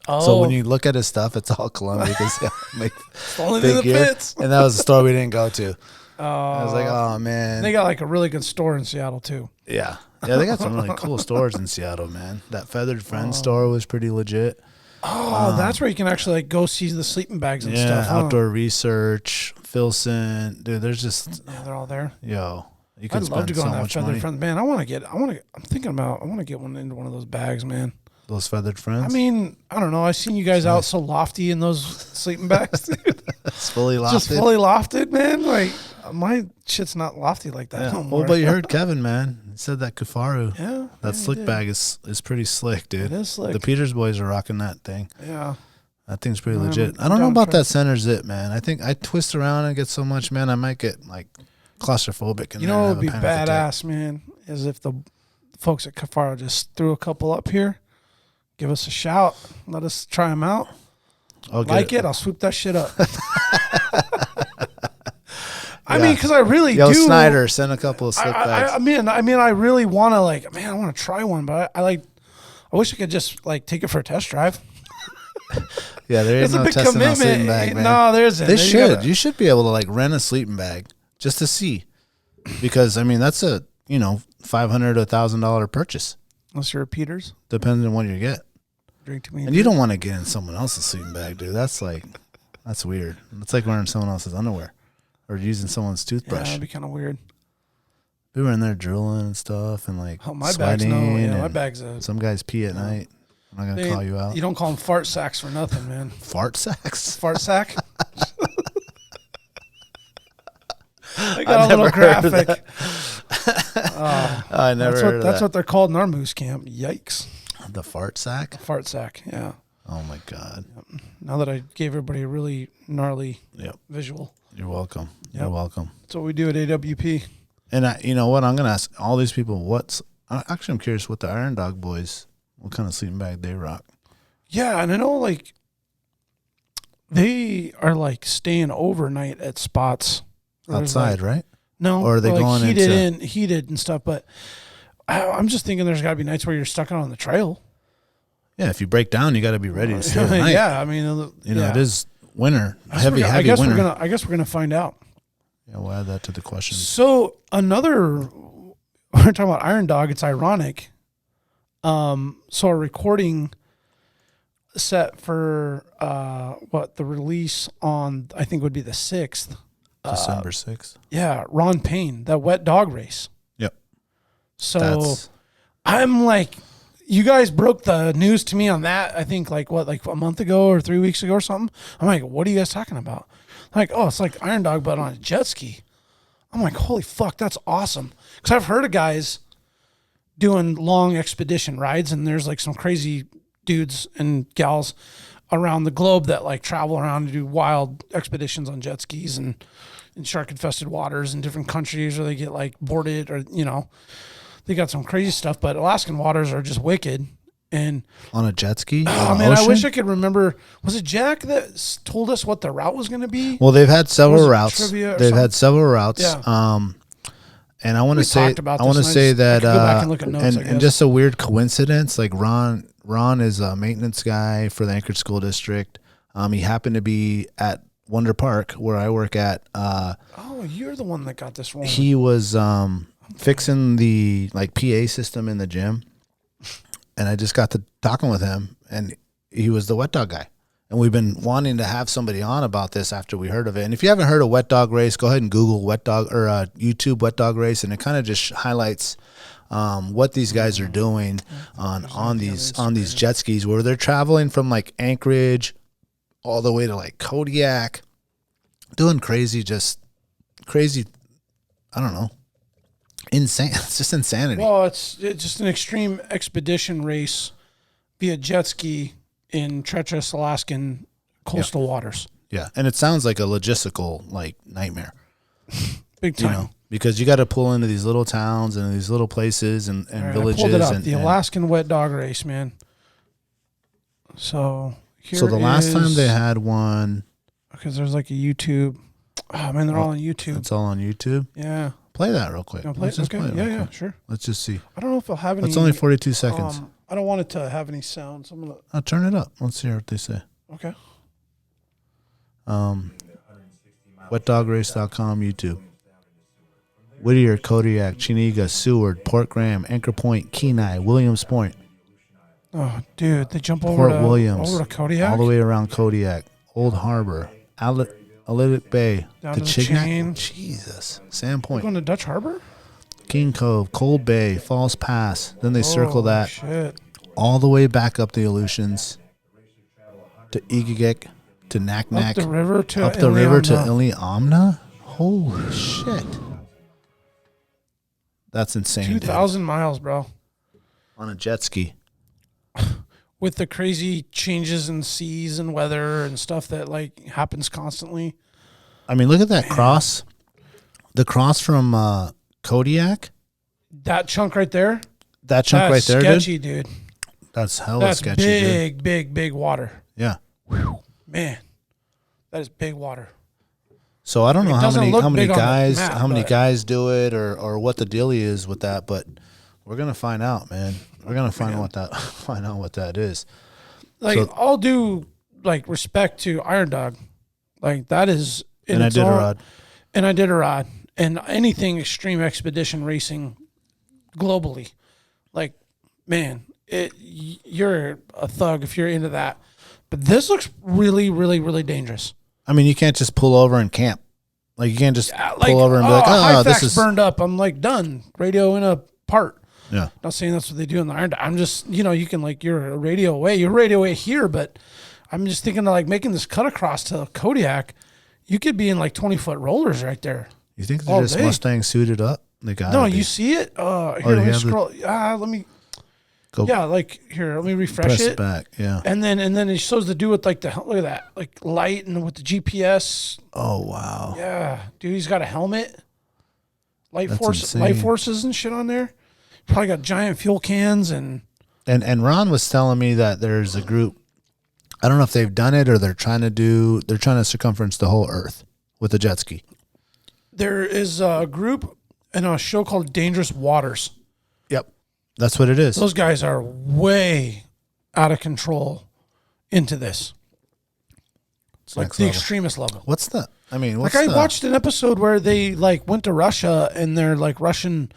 Oh.
So when you look at his stuff, it's all Columbia because they make
only
big
that
gear.
fits.
And that was the store we didn't go to. I was like, oh man.
They got like a really good store in Seattle too.
Yeah. Yeah, they got some really cool stores in Seattle, man. That Feathered Friend store was pretty legit.
Oh, that's where you can actually like go see the sleeping bags and stuff.
Yeah, Outdoor Research, Filson. Dude, there's just
they're all there.
Yo, you can
I'd love to go
so
on that
much
Feathered
money.
Friend. Man, I want to get one into one of those bags, man.
Those Feathered Friends?
I mean, I don't know. I've seen you guys out so lofty in those sleeping bags, dude.
It's fully lofted.
Just fully lofted, man. Like my shit's not lofty like that.
Yeah. Well, but you heard Kevin, man. He said that Kafaru. That slick
did.
bag is pretty slick, dude.
It is slick.
The Peters boys are rocking that thing.
Yeah.
That thing's pretty legit. I don't know about that center zip, man. I think I twist around and get so much, man. I might get like claustrophobic.
You know what would be badass, man, is if the folks at Kafaru just threw a couple up here. Give us a shout. Let us try them out. I'll swoop that shit up. I mean, because I really do.
Snyder, send a couple of slick bags.
I mean, I really want to I want to try one, but I wish I could just like take it for a test drive.
Yeah, there is no testing on sleeping bag, man.
No, there isn't.
You should be able to like rent a sleeping bag just to see, because I mean that's a $500 to $1,000 purchase.
Unless you're a Peters,
depending on what you get.
Drink too many.
And you don't want to get in someone else's sleeping bag, dude. That's That's weird. It's like wearing someone else's underwear or using someone's
Yeah,
toothbrush.
that'd be kind of weird.
We were in there drilling and stuff and like
My bag's
sweating.
yeah, my
and
bag's a.
some guys pee at night. I'm not gonna call you out.
You don't call them fart sacks for nothing, man.
Fart sacks?
Fart sack. I got a little graphic.
I never heard of
That's
that.
what they're called in our moose camp. Yikes.
The fart sack?
Fart sack. Yeah.
Oh my God.
Now that I gave everybody a really gnarly
Yep.
visual.
You're welcome.
Yep.
You're welcome.
That's what we do at AWP.
And you know what? I'm gonna ask all these people. Actually, I'm curious what the Iron Dog boys. What kind of sleeping bag they rock?
Yeah, and I know like they are like staying overnight at spots
Outside, right?
No,
or are they
like
going
heated and stuff? But I'm just thinking there's got to be nights where you're stuck out on the trail.
Yeah, if you break down, you got to be ready to stay the night.
Yeah, I mean,
you know, it is winter,
heavy
winter.
I guess we're gonna find out.
Yeah, we'll add that to the questions.
So we're talking about Iron Dog. It's ironic. So a recording set for the release on I think would be the 6th.
December 6th.
Yeah, Ron Payne, that wet dog race.
Yep.
So I'm like, you guys broke the news to me on that. I think like a month ago or 3 weeks ago or something. I'm like, what are you guys talking about? Like, oh, it's like Iron Dog, but on a jet ski. I'm like, holy fuck, that's awesome. Because I've heard of guys doing long expedition rides, and there's like some crazy dudes and gals around the globe that like travel around and do wild expeditions on jet skis and in shark infested waters in different countries, or they get like boarded, or they got some crazy stuff. But Alaskan waters are just wicked. And
on a jet ski?
Oh man, I wish I could remember. Was it Jack that told us what the route was going to be?
Well, they've had several routes.
Yeah.
And I want to say that
go back and look at notes,
and just a weird coincidence, like Ron is a maintenance guy for the Anchorage School District. He happened to be at Wonder Park where I work at.
Oh, you're the one that got this wrong.
He was fixing the like PA system in the gym, and I just got to talking with him, and he was the wet dog guy. And we've been wanting to have somebody on about this after we heard of it. And if you haven't heard of wet dog race, go ahead and Google wet dog or YouTube wet dog race, and it kind of just highlights what these guys are doing on these jet skis, where they're traveling from like Anchorage all the way to like Kodiak, doing crazy. I don't know, insane. It's just insanity.
Well, it's just an extreme expedition race via jet ski in treacherous Alaskan coastal waters.
Yeah, and it sounds like a logistical like nightmare.
Big time.
Because you got to pull into these little towns and these little places and villages.
I pulled it up. The Alaskan wet dog race, man. So
last time they had one,
because there's like a YouTube. Oh man, they're all on YouTube.
It's all on YouTube.
Yeah.
Play that real quick.
Let's just play it. Yeah, sure.
Let's just see.
I don't know if I'll have any.
It's only 42 seconds.
I don't want it to have any sound, so I'm gonna.
I'll turn it up. Let's hear what they say.
Okay.
Wetdograce.com, YouTube. Whittier, Kodiak, Chinega, Seward, Port Graham, Anchor Point, Kenai, Williams Point.
Oh, dude, they jump over
Port Williams,
over to Kodiak,
all the way around Kodiak, Old Harbor, Alitic Bay,
down
to
to the
Chugach.
chain.
Jesus, Sand
We're
Point,
going to Dutch Harbor.
King Cove, Cold Bay, Falls Pass. Then they circle that
Shit.
all the way back up the Aleutians to Igigik, to Naknak,
Up the river to
Iliamna. Holy shit. That's insane.
2,000 miles, bro.
On a jet ski.
With the crazy changes in seas and weather and stuff that like happens constantly.
I mean, look at that cross. The cross from Kodiak.
That chunk right there.
That chunk right there,
sketchy, dude.
That's hella sketchy, dude.
Big water.
Yeah.
Whew. Man, that is big water.
So I don't know how many
guys
guys do it or what the deal is with that, but we're gonna find out, man. We're gonna find out what that is.
Like,
so,
I'll do like respect to Iron Dog, like that is.
And I did a rod.
And anything extreme expedition racing globally, like, man, you're a thug if you're into that. But this looks really, really, really dangerous.
I mean, you can't just pull over and camp. Like, you can't just pull over and be like, oh, this is
burned up. I'm like, done. Radio in a part.
Yeah.
Not saying that's what they do in the Iron. I'm just, you can like, you're a radio away. You're a radio away here, but I'm just thinking of like making this cut across to Kodiak. You could be in like 20-foot rollers right there.
You think they're just Mustang suited up? They got
you see it? Here, let me scroll. Let me go. Yeah, like here, let me refresh
press it back. Yeah.
And then it shows the dude with like look at that, like light and with the GPS.
Oh wow.
Yeah, dude, he's got a helmet. Light forces and shit on there. Probably got giant fuel cans and
Ron was telling me that there's a group. I don't know if they've done it or they're trying to circumference the whole Earth with a jet ski.
There is a group in a show called Dangerous Waters.
Yep. That's what it is.
Those guys are way out of control into this. It's like the extremist level.
What's the? I mean,
I watched an episode where they like went to Russia and their like Russian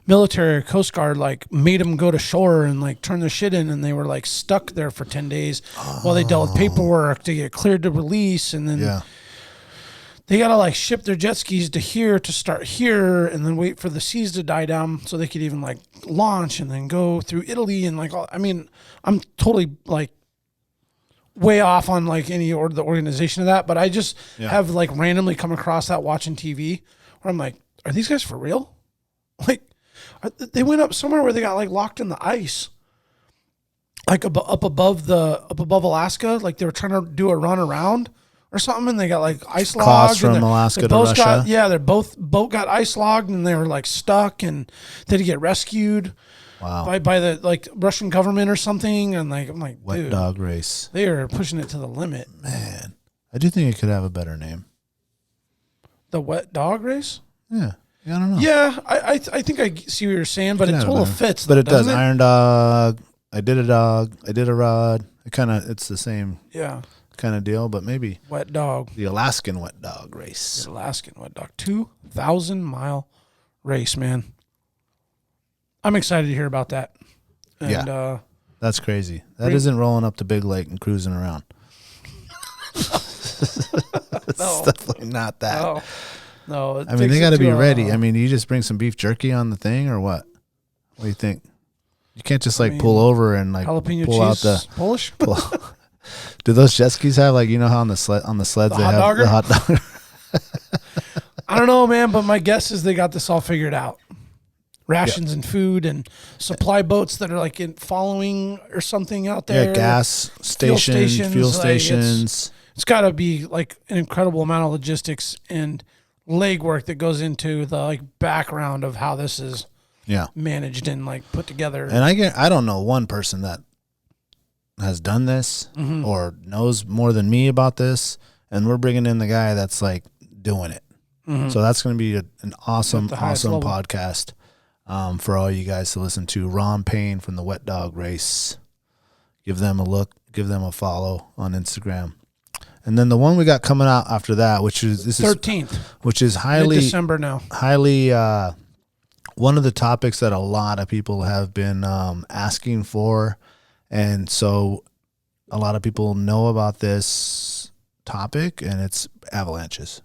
military or Coast Guard like made them go to shore and like turn their shit in, and they were like stuck there for 10 days while they dealt with paperwork to get cleared to release, and then they gotta like ship their jet skis to here to start here, and then wait for the seas to die down so they could even like launch and then go through Italy and like all. I mean, I'm totally like way off on like the organization of that, but I just have like randomly come across that watching TV where I'm like, are these guys for real? Like, they went up somewhere where they got like locked in the ice, like up above Alaska. Like they were trying to do a run around or something, and they got like ice logged.
Cross from Alaska to Russia.
Their boat got ice logged, and they were like stuck, and they had to get rescued.
Wow.
By the like Russian government or something, and like I'm like,
wet
dude,
dog race.
They are pushing it to the limit.
Man, I do think it could have a better name.
The wet dog race.
Yeah. I don't know.
Yeah, I think I see what you're saying, but it totally fits.
But it does. Iron dog. I did a dog. I did a rod. It's the same.
Yeah.
Kind of deal, but maybe
wet dog.
The Alaskan wet dog race.
The Alaskan wet dog 2,000-mile race, man. I'm excited to hear about that. And,
that's crazy. That isn't rolling up to Big Lake and cruising around. It's definitely not that.
No,
I mean, they got to be ready. I mean, you just bring some beef jerky on the thing or what? What do you think? You can't just pull over and like
jalapeno
pull
cheese
out the
Polish.
Do those jet skis have like, how on the sleds they have the hot dog?
I don't know, man, but my guess is they got this all figured out. Rations and food and supply boats that are like following or something out there.
Yeah, gas stations, fuel stations.
It's got to be like an incredible amount of logistics and legwork that goes into the like background of how this is managed and like put together.
And I don't know one person that has done this or knows more than me about this, and we're bringing in the guy that's like doing it. So that's going to be an awesome podcast for all you guys to listen to. Ron Payne from the Wet Dog Race. Give them a look, give them a follow on Instagram. And then the one we got coming out after that, which is
13th,
which is highly
December now.
Highly one of the topics that a lot of people have been asking for, and so a lot of people know about this topic, and it's avalanches.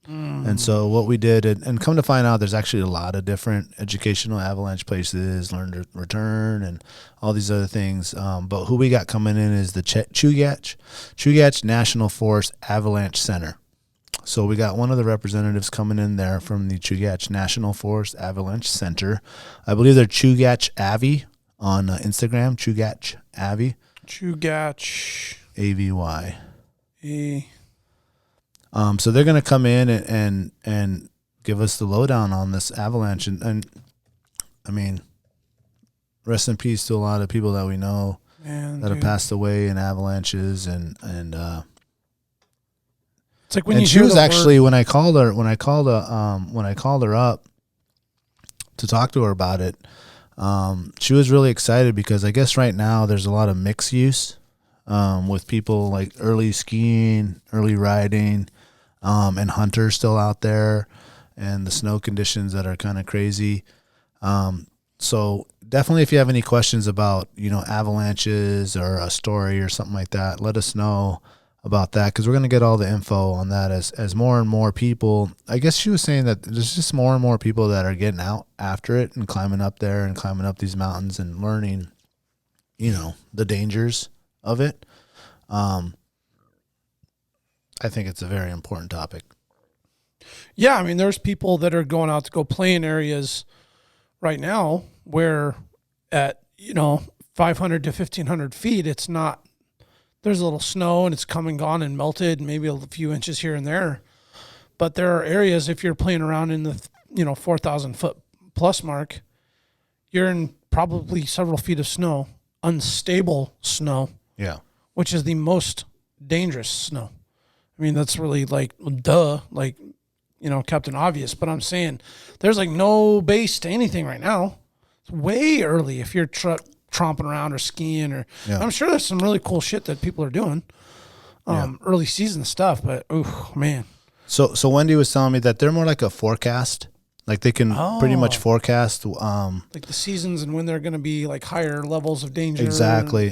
And so what we did, and come to find out, there's actually a lot of different educational avalanche places, Learn to Return, and all these other things. But who we got coming in is the Chugach National Forest Avalanche Center. So we got one of the representatives coming in there from the Chugach National Forest Avalanche Center. I believe they're Chugach Avi on Instagram, Chugach Avi.
Chugach.
AVY. So they're going to come in and give us the lowdown on this avalanche. And I mean, rest in peace to a lot of people that we know that have passed away in avalanches. And
it's like when
and she was actually, when I called her up to talk to her about it, she was really excited because I guess right now there's a lot of mixed use with people like early skiing, early riding, and hunters still out there, and the snow conditions that are kind of crazy. So definitely, if you have any questions about avalanches or a story or something like that, let us know. about that, because we're going to get all the info on that as more and more people. I guess she was saying that there's just more and more people that are getting out after it and climbing up there and climbing up these mountains and learning, the dangers of it. I think it's a very important topic.
Yeah, I mean, there's people that are going out to go play in areas right now where at 500 to 1,500 feet, it's not. There's a little snow and it's come and gone and melted, maybe a few inches here and there. But there are areas, if you're playing around in the 4,000 foot plus mark, you're in probably several feet of snow, unstable snow.
Yeah,
which is the most dangerous snow. I mean, that's really Captain Obvious. But I'm saying there's no base to anything right now. It's way early if you're tromping around or skiing I'm sure there's some really cool shit that people are doing, early season stuff. But man.
So Wendy was telling me that they're more like a forecast. Like they can pretty much forecast
like the seasons and when they're going to be like higher levels of danger.
Exactly.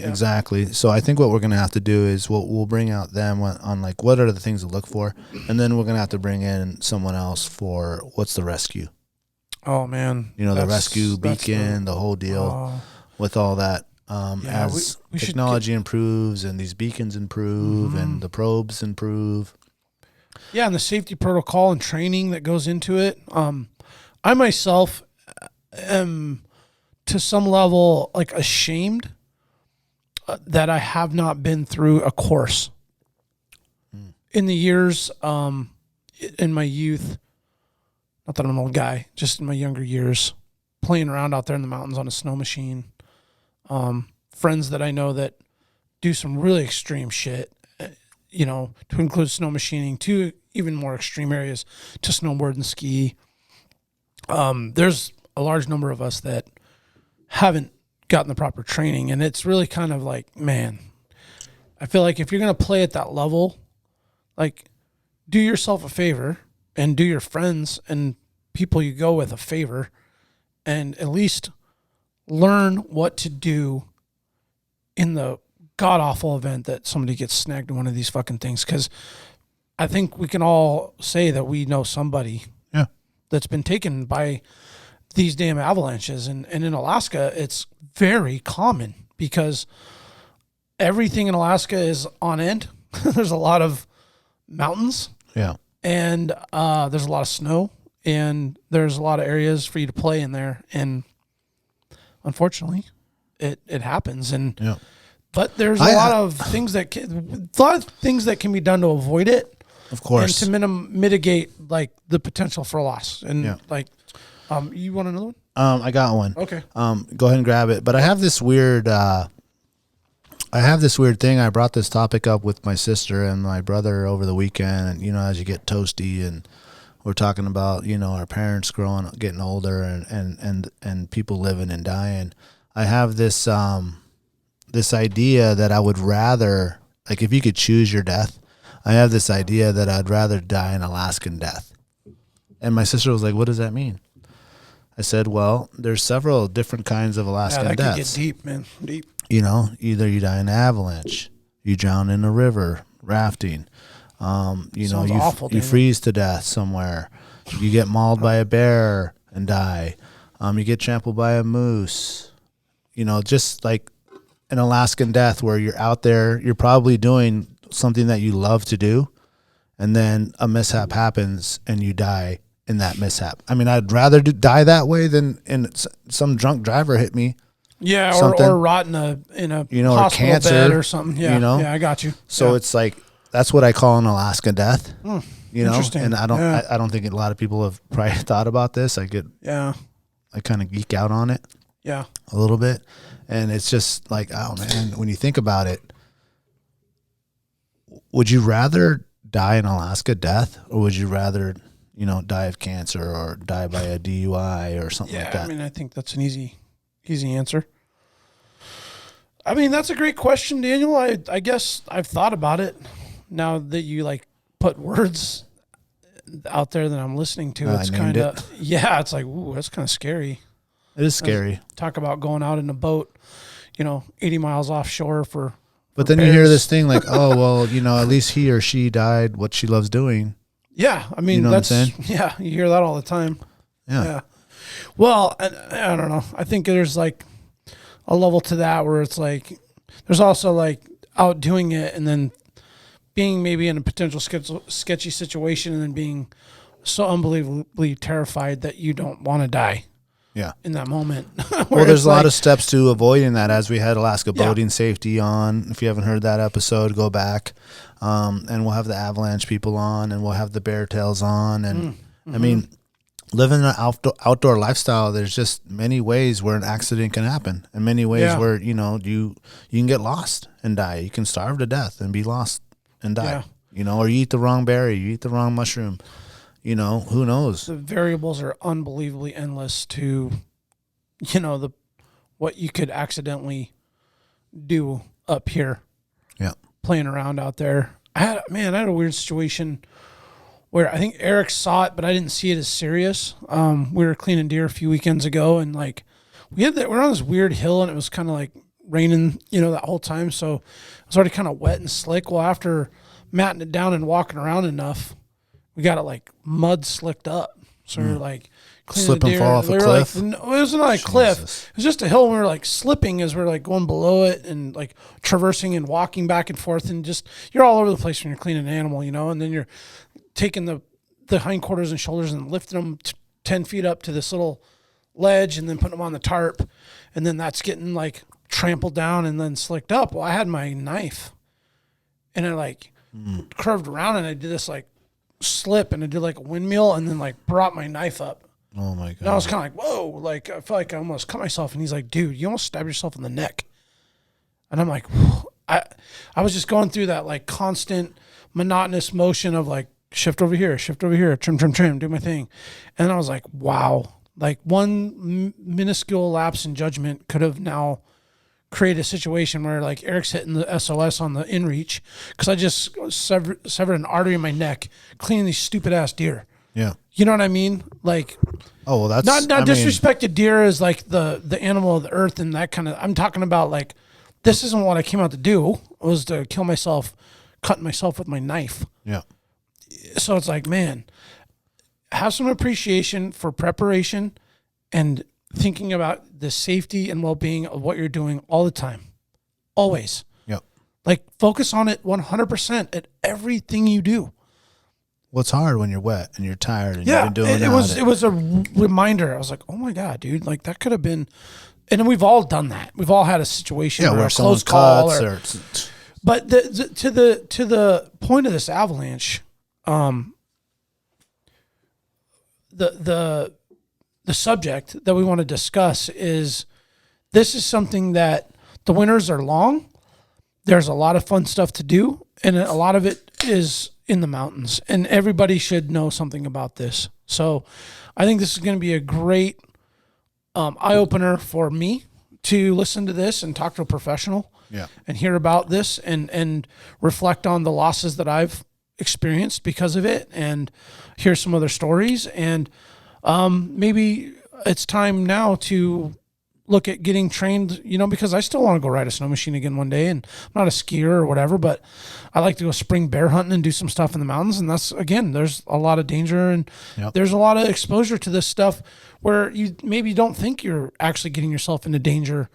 So I think what we're going to have to do is we'll bring out them on like what are the things to look for, and then we're going to have to bring in someone else for what's the rescue.
Oh man,
the rescue beacon, the whole deal with all that. As technology improves and these beacons improve and the probes improve.
Yeah, and the safety protocol and training that goes into it. I myself am to some level like ashamed that I have not been through a course in the years, in my youth. Not that I'm an old guy, just in my younger years, playing around out there in the mountains on a snow machine. Friends that I know that do some really extreme shit, to include snow machining, to even more extreme areas, to snowboard and ski. There's a large number of us that haven't gotten the proper training, and it's really kind of like, man, I feel like if you're going to play at that level, like, do yourself a favor and do your friends and people you go with a favor, and at least learn what to do in the god-awful event that somebody gets snagged in one of these fucking things. Because I think we can all say that we know somebody that's been taken by these damn avalanches. And in Alaska, it's very common because everything in Alaska is on end. There's a lot of mountains.
Yeah.
And there's a lot of snow. And there's a lot of areas for you to play in there. And unfortunately, it happens. And but there's a lot of things that can be done to avoid it.
Of course.
And to mitigate like the potential for loss. And you want another one?
I got one.
Okay.
Go ahead and grab it. But I have this weird thing. I brought this topic up with my sister and my brother over the weekend. And, as you get toasty, and we're talking about, our parents getting older and people living and dying. I have this idea that I would rather, like, if you could choose your death, I have this idea that I'd rather die an Alaskan death. And my sister was like, what does that mean? I said, well, there's several different kinds of Alaskan deaths.
Could get deep, man. Deep.
Either you die in an avalanche, you drown in a river, rafting, you freeze to death somewhere, you get mauled by a bear and die, you get trampled by a moose, just like an Alaskan death where you're out there, you're probably doing something that you love to do, and then a mishap happens and you die in that mishap. I mean, I'd rather die that way than in some drunk driver hit me.
Yeah, or rot in a hospital
or cancer
bed or something. Yeah, yeah, I got you.
So it's like that's what I call an Alaska death.
Interesting.
And I don't think a lot of people have probably thought about this. I kind of geek out on it.
Yeah,
a little bit, and it's just like, oh man, when you think about it. Would you rather die an Alaska death, or would you rather, die of cancer or die by a DUI or something like that?
I mean, I think that's an easy answer. I mean, that's a great question, Daniel. I guess I've thought about it now that you put words out there that I'm listening to. It's kind of it's like, ooh, that's kind of scary.
It is scary.
Talk about going out in a boat, 80 miles offshore for
But then you hear this thing like, oh, well, at least he or she died what she loves doing.
Yeah. I mean,
what I'm saying?
Yeah, you hear that all the time.
Yeah.
Well, I don't know. I think there's like a level to that where it's like, there's also like outdoing it and then being maybe in a potential sketchy situation and then being so unbelievably terrified that you don't want to die.
Yeah.
In that moment.
Well, there's a lot of steps to avoiding that, as we had Alaska boating safety on. If you haven't heard that episode, go back. And we'll have the avalanche people on, and we'll have the bear tails on. And I mean, living an outdoor lifestyle, there's just many ways where an accident can happen, and many ways where, you can get lost and die. You can starve to death and be lost and die, or you eat the wrong berry, you eat the wrong mushroom. Who knows? The
variables are unbelievably endless to, what you could accidentally do up here.
Yeah.
Playing around out there. I had a weird situation where I think Eric saw it, but I didn't see it as serious. We were cleaning deer a few weekends ago, and like we're on this weird hill, and it was kind of like raining, that whole time. So it was already kind of wet and slick. Well, after matting it down and walking around enough, we got it like mud slicked up. So we were like cleaning
slip
the
and
deer.
fall off a cliff.
Like, no, it wasn't like a cliff. It was just a hill. And we were like slipping as we are like going below it and like traversing and walking back and forth, and just you're all over the place when you're cleaning an animal, and then you're taking the hindquarters and shoulders and lifting them 10 feet up to this little ledge and then putting them on the tarp, and then that's getting like trampled down and then slicked up. Well, I had my knife, and I like curved around, and I did this like slip, and I did like a windmill, and then like brought my knife up.
Oh my god!
And I was kind of like, whoa! Like I felt like I almost cut myself. And he's like, dude, you almost stabbed yourself in the neck. And I'm like, I was just going through that like constant monotonous motion of like shift over here, trim, do my thing. And then I was like, wow! Like one minuscule lapse in judgment could have now create a situation where like Eric's hitting the SOS on the inReach because I just severed an artery in my neck cleaning these stupid ass deer.
Yeah.
You know what I mean? Like,
oh, well, that's
not disrespect to deer as like the animal of the earth and that kind of, I'm talking about like, this isn't what I came out to do. It was to kill myself, cutting myself with my knife.
Yeah.
So it's like, man, have some appreciation for preparation and thinking about the safety and well-being of what you're doing all the time. Always.
Yep.
Like focus on it 100% at everything you do.
Well, it's hard when you're wet and you're tired and you've been doing
it was a reminder. I was like, oh my God, dude, like that could have been, and we've all done that. We've all had a situation where a close call but to the point of this avalanche, the subject that we want to discuss is this is something that the winters are long. There's a lot of fun stuff to do, and a lot of it is in the mountains, and everybody should know something about this. So I think this is going to be a great eye-opener for me to listen to this and talk to a professional and hear about this and reflect on the losses that I've experienced because of it and hear some other stories. And maybe it's time now to look at getting trained, because I still want to go ride a snow machine again one day, and I'm not a skier or whatever, but I like to go spring bear hunting and do some stuff in the mountains. And that's, again, there's a lot of danger and there's a lot of exposure to this stuff where you maybe don't think you're actually getting yourself into danger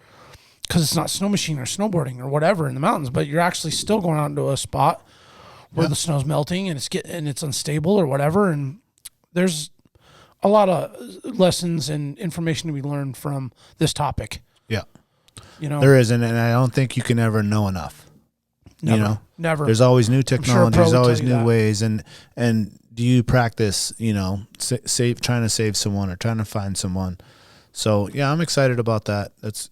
because it's not snow machine or snowboarding or whatever in the mountains, but you're actually still going out into a spot where the snow's melting and it's unstable or whatever. And there's a lot of lessons and information to be learned from this topic.
Yeah. There isn't, and I don't think you can ever know enough.
Never. Never.
There's always new technology, there's always new ways, and do you practice, trying to save someone or trying to find someone. So yeah, I'm excited about that. It's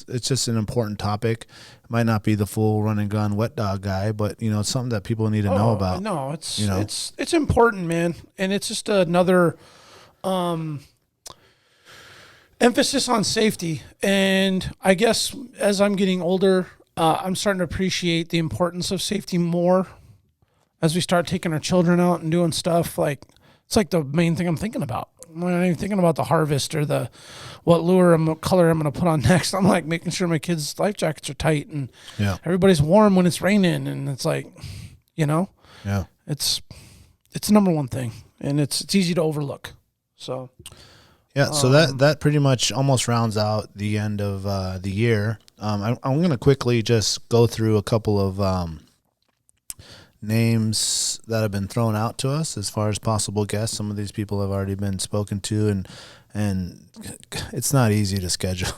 just an important topic. It might not be the full run and gun wet dog guy, but it's something that people need to know about.
No, it's important, man, and it's just another emphasis on safety. And I guess as I'm getting older, I'm starting to appreciate the importance of safety more as we start taking our children out and doing stuff. Like, it's like the main thing I'm thinking about. I'm not even thinking about the harvest or what color I'm going to put on next. I'm like making sure my kids' life jackets are tight and everybody's warm when it's raining. And it's like, it's the number one thing, and it's easy to overlook. So,
so that pretty much almost rounds out the end of the year. I'm going to quickly just go through a couple of names that have been thrown out to us as far as possible guests. Some of these people have already been spoken to, and it's not easy to schedule.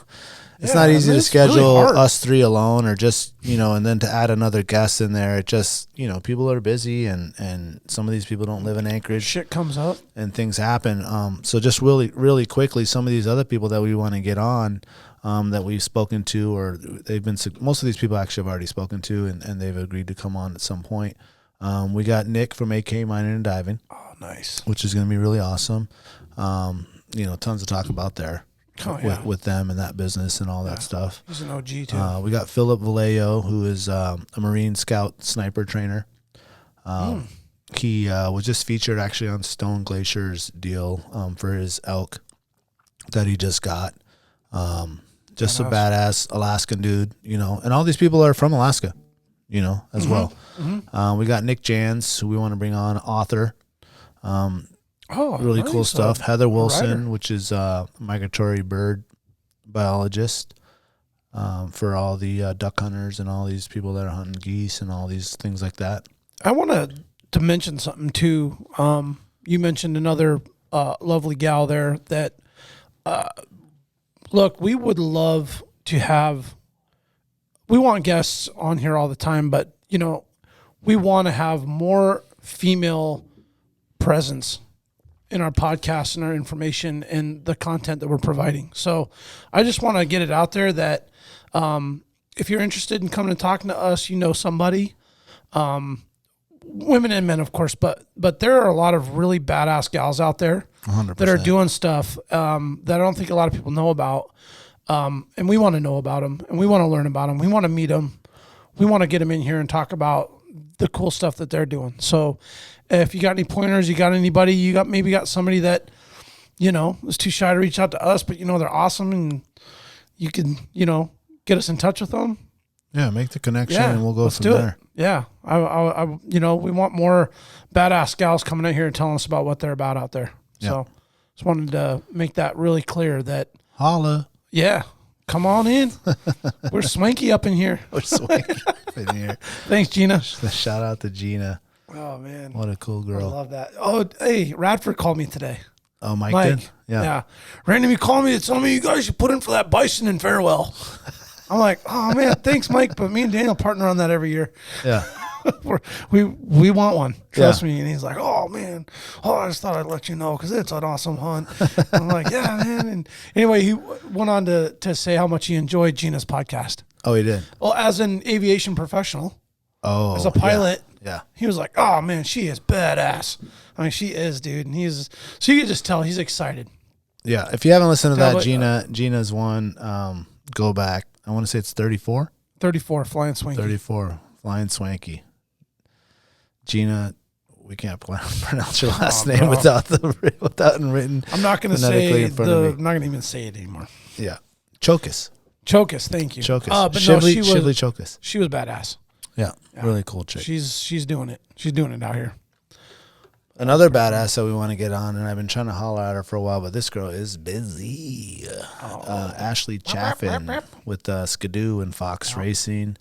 It's not easy to schedule really us three alone, or just, and then to add another guest in there. It just, people are busy, and some of these people don't live in Anchorage.
Shit comes up.
And things happen. So just really, really quickly, some of these other people that we want to get on, that we've spoken to, or most of these people actually have already spoken to, and they've agreed to come on at some point. We got Nick from AK Mining and Diving.
Oh, nice.
Which is going to be really awesome. Tons to talk about there with them and that business and all that stuff.
He's an OG too.
We got Philip Vallejo, who is a Marine Scout sniper trainer. He was just featured actually on Stone Glacier's deal for his elk that he just got. Just a badass Alaskan dude, and all these people are from Alaska, as well. Mm-hmm. We got Nick Jans, who we want to bring on, author. Really cool stuff. Heather Wilson, which is a migratory bird biologist, for all the duck hunters and all these people that are hunting geese and all these things like that.
I want to mention something too. You mentioned another lovely gal there that, look, we would love to have, we want guests on here all the time, but, we want to have more female presence in our podcast and our information and the content that we're providing. So I just want to get it out there that if you're interested in coming and talking to us, somebody, women and men, of course, but there are a lot of really badass gals out there
100%.
That are doing stuff that I don't think a lot of people know about. And we want to know about them, and we want to learn about them. We want to meet them. We want to get them in here and talk about the cool stuff that they're doing. So if you got any pointers, you got anybody, maybe got somebody that, is too shy to reach out to us, but they're awesome, and you can, get us in touch with them.
Yeah, make the connection, and we'll go from there.
Yeah, I we want more badass gals coming out here and telling us about what they're about out there. Yep. So just wanted to make that really clear that.
Holla.
Yeah. Come on in. We're swanky up in here.
We're swanky up in here.
Thanks, Gina.
Shout out to Gina.
Oh, man.
What a cool girl.
I love that. Oh, hey, Radford called me today.
Oh, Mike did?
Yeah. Randy called me to tell me you guys should put in for that bison in Farewell. I'm like, oh, man, thanks, Mike. But me and Daniel partner on that every year.
Yeah.
we want one. Trust me. And he's like, oh, man. Oh, I just thought I'd let you know because it's an awesome hunt. I'm like, yeah, man. And anyway, he went on to say how much he enjoyed Gina's podcast.
Oh, he did?
Well, as an aviation professional.
Oh,
as a pilot.
Yeah.
He was like, oh, man, she is badass. I mean, she is, dude. And so you can just tell he's excited.
Yeah. If you haven't listened to that, Gina's one, go back. I want to say it's 34.
34, Flying Swanky.
34, Flying Swanky. Gina, we can't pronounce your last name without it written.
I'm not going to say I'm not going to even say it anymore.
Yeah, Chugach.
Thank you.
Chugach.
But
Shively Chugach.
She was badass.
Yeah, really cool chick.
She's doing it. She's doing it out here.
Another badass that we want to get on, and I've been trying to holler at her for a while, but this girl is busy. Ashley Chaffin with Skidoo and Fox Racing,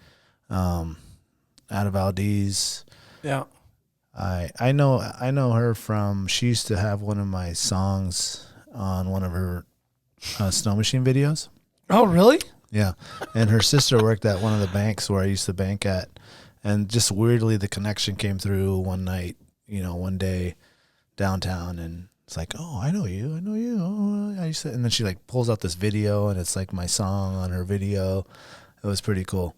out of Valdez.
Yeah.
I know her from, she used to have one of my songs on one of her snow machine videos.
Oh, really?
Yeah. And her sister worked at one of the banks where I used to bank at, and just weirdly the connection came through one night, one day downtown, and it's like, oh, I know you. Oh, I used to, and then she like pulls out this video, and it's like my song on her video. It was pretty cool.